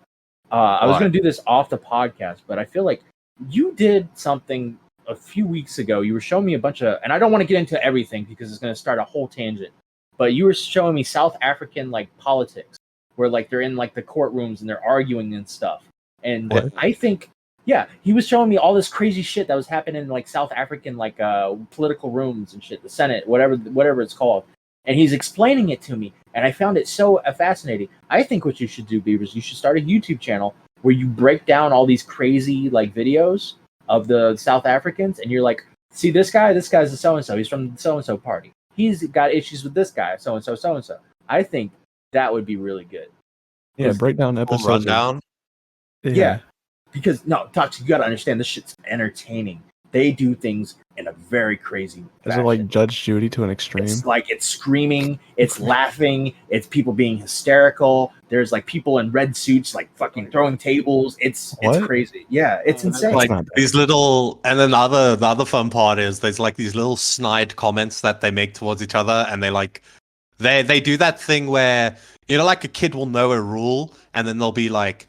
I was Why? going to do this off the podcast, but I feel like you did something a few weeks ago. You were showing me a bunch of, and I don't want to get into everything because it's going to start a whole tangent. But you were showing me South African like politics, where like they're in like the courtrooms and they're arguing and stuff. And What? I think, yeah, he was showing me all this crazy shit that was happening in like South African like political rooms and shit, the Senate, whatever it's called. And he's explaining it to me, and I found it so fascinating. I think what you should do, Beavers, you should start a YouTube channel where you break down all these crazy like videos of the South Africans, and you're like, see this guy's a so and so. He's from the so and so party. He's got issues with this guy, so and so. I think that would be really good. Yeah, break down Full episodes. rundown. Yeah. Because no, Toxic, you gotta understand this shit's entertaining. They do things in a very crazy Is fashion. it like Judge Judy to an extreme? It's like it's screaming, it's laughing, it's people being hysterical. There's like people in red suits like fucking throwing tables. It's What? crazy. Yeah, it's insane. Like not bad. these little, and then the other fun part is there's like these little snide comments that they make towards each other, and they do that thing where, you know, like a kid will know a rule, and then they'll be like,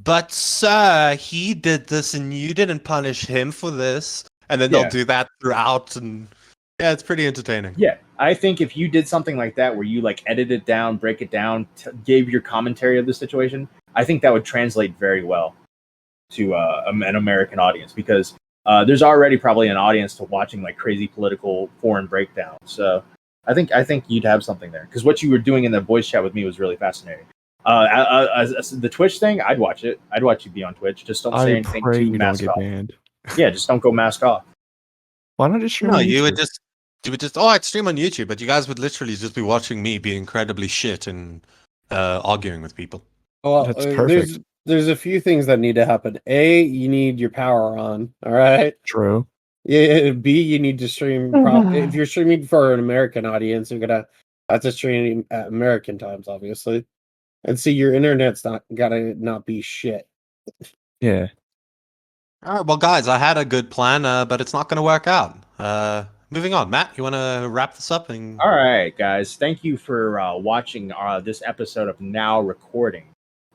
"But sir, he did this, and you didn't punish him for this," and then Yeah. they'll do that throughout, and yeah, it's pretty entertaining. Yeah, I think if you did something like that where you like edit it down, break it down, gave your commentary of the situation, I think that would translate very well to an American audience, because there's already probably an audience to watching like crazy political foreign breakdowns. So I think you'd have something there, because what you were doing in the voice chat with me was really fascinating. The Twitch thing, I'd watch it. I'd watch you be on Twitch. Just don't say I anything pray to you don't mask get off. banned. Yeah, just don't go mask off. Why not just stream No, on you would YouTube? just I'd stream on YouTube, but you guys would literally just be watching me be incredibly shit and arguing with people. Well, That's perfect. there's a few things that need to happen. A, you need your power on. All right. True. Yeah. B, you need to stream. If you're streaming for an American audience, you're gonna have to stream at American times, obviously. And see, your internet's gotta not be shit. Yeah. All right, well, guys, I had a good plan, but it's not going to work out. Moving on, Matt, you want to wrap this up? And All right, guys. Thank you for watching this episode of Now Recording.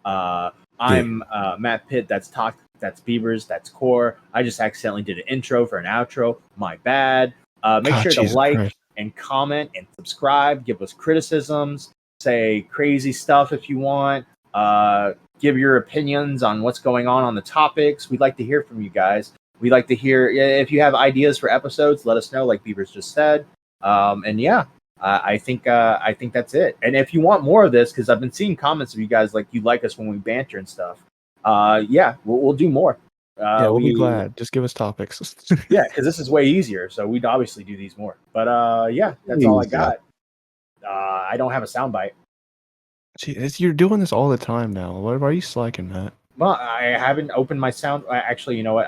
I'm Matt Pitt. That's Talk. That's Beavers. That's Core. I just accidentally did an intro for an outro. My bad. Make God, sure to Jesus like Christ. and comment and subscribe. Give us criticisms. Say crazy stuff if you want. Give your opinions on what's going on the topics. We'd like to hear from you guys. We'd like to hear if you have ideas for episodes. Let us know, like Beavers just said. And yeah, I think that's it. And if you want more of this, because I've been seeing comments of you guys like you like us when we banter and stuff. Yeah, we'll do more. Yeah, we'll be glad. Just give us topics. Yeah, because this is way easier. So we'd obviously do these more. But yeah, that's all I got. I don't have a soundbite. Gee, you're doing this all the time now. Why are you slacking, Matt? Well, I haven't opened my sound. Actually, you know what?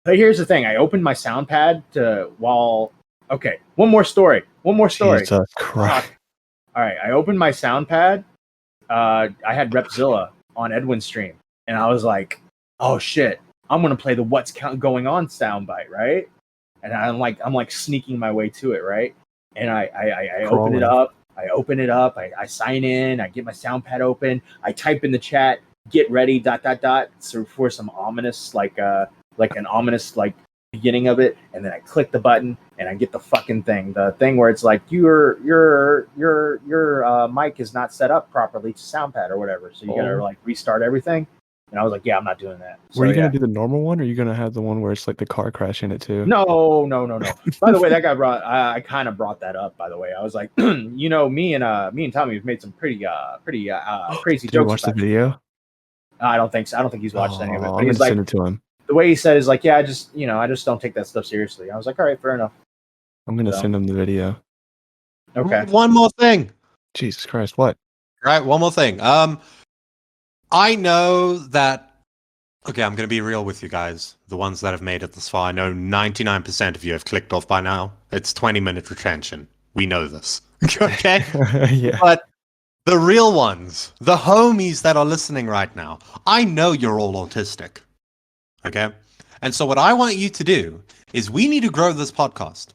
But here's the thing. I opened my sound pad Okay, one more story. Jesus Christ. All right, I opened my sound pad. I had Repzilla on Edwin's stream, and I was like, "Oh shit, I'm gonna play the What's Going On soundbite, right?" And I'm like sneaking my way to it, right? And I open it up. I sign in. I get my sound pad open. I type in the chat, "Get ready." ... So for some ominous like an ominous like beginning of it, and then I click the button and I get the fucking thing, where it's like your mic is not set up properly to sound pad or whatever, so you gotta like restart everything. And I was like, yeah, I'm not doing that. Were you So, gonna do the normal one, or are you gonna have the one where it's like the car crash in it too? No. By the way, that guy brought. I kind of brought that up. By the way, I was like, me and Tommy have made some pretty crazy Did you jokes. watch the About it. video? I don't think so. I don't think he's watched any of it. Oh, But I'm he's gonna like, send it to him. the way he said is like, yeah, I just don't take that stuff seriously. I was like, all right, fair enough. I'm gonna So. send him the video. Okay. One more thing. Jesus Christ, what? Right, one more thing. I know that. Okay, I'm going to be real with you guys. The ones that have made it this far, I know 99% of you have clicked off by now. It's 20-minute retention. We know this. Okay? Yeah. But the real ones, the homies that are listening right now, I know you're all autistic. Okay? And so what I want you to do is we need to grow this podcast.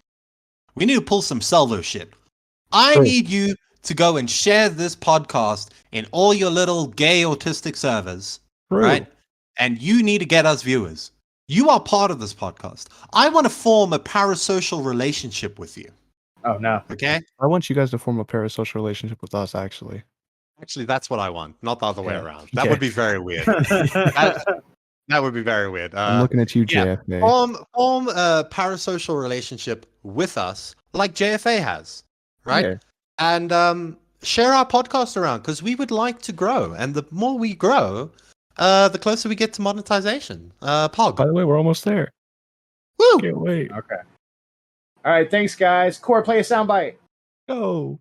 We need to pull some Salvo shit. I True. need you to go and share this podcast in all your little gay autistic servers, True. right? And you need to get us viewers. You are part of this podcast. I want to form a parasocial relationship with you. Oh no. Okay? I want you guys to form a parasocial relationship with us, actually. Actually, that's what I want, not the other way Yeah. around. That Yeah. would be very weird. That would be very weird. I'm looking at you, yeah. JFA. Form a parasocial relationship with us, like JFA has, right? Yeah. And share our podcast around because we would like to grow, and the more we grow, the closer we get to monetization. Pog. By the way, we're almost there. Woo! Can't wait. Okay. All right. Thanks, guys. Core, play a soundbite. Go.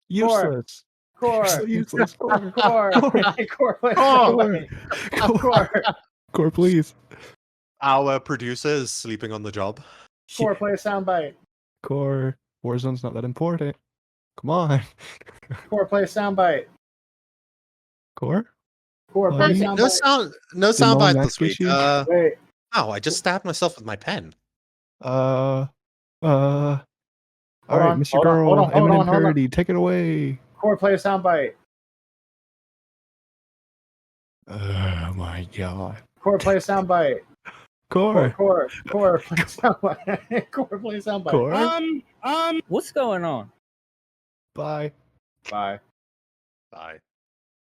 Useless. Core. You're so useless. Core. Core. Core, play a soundbite. Core. Core, please. Our producer is sleeping on the job. Core, play a soundbite. Core. Warzone's not that important. Come on. Core, play a soundbite. Core? Core, play a Please. soundbite. No Did soundbite MamaMax this week. get you? Wait. Ow, I just stabbed myself with my pen. All right, on, Mr. hold on, Girl, hold on, hold Eminem on, hold on. parody, take it away. Core, play a soundbite. Oh my god. Core, play a soundbite. Core. Core, play a soundbite. Core, play a soundbite. Core. What's going on? Bye. Bye. Bye.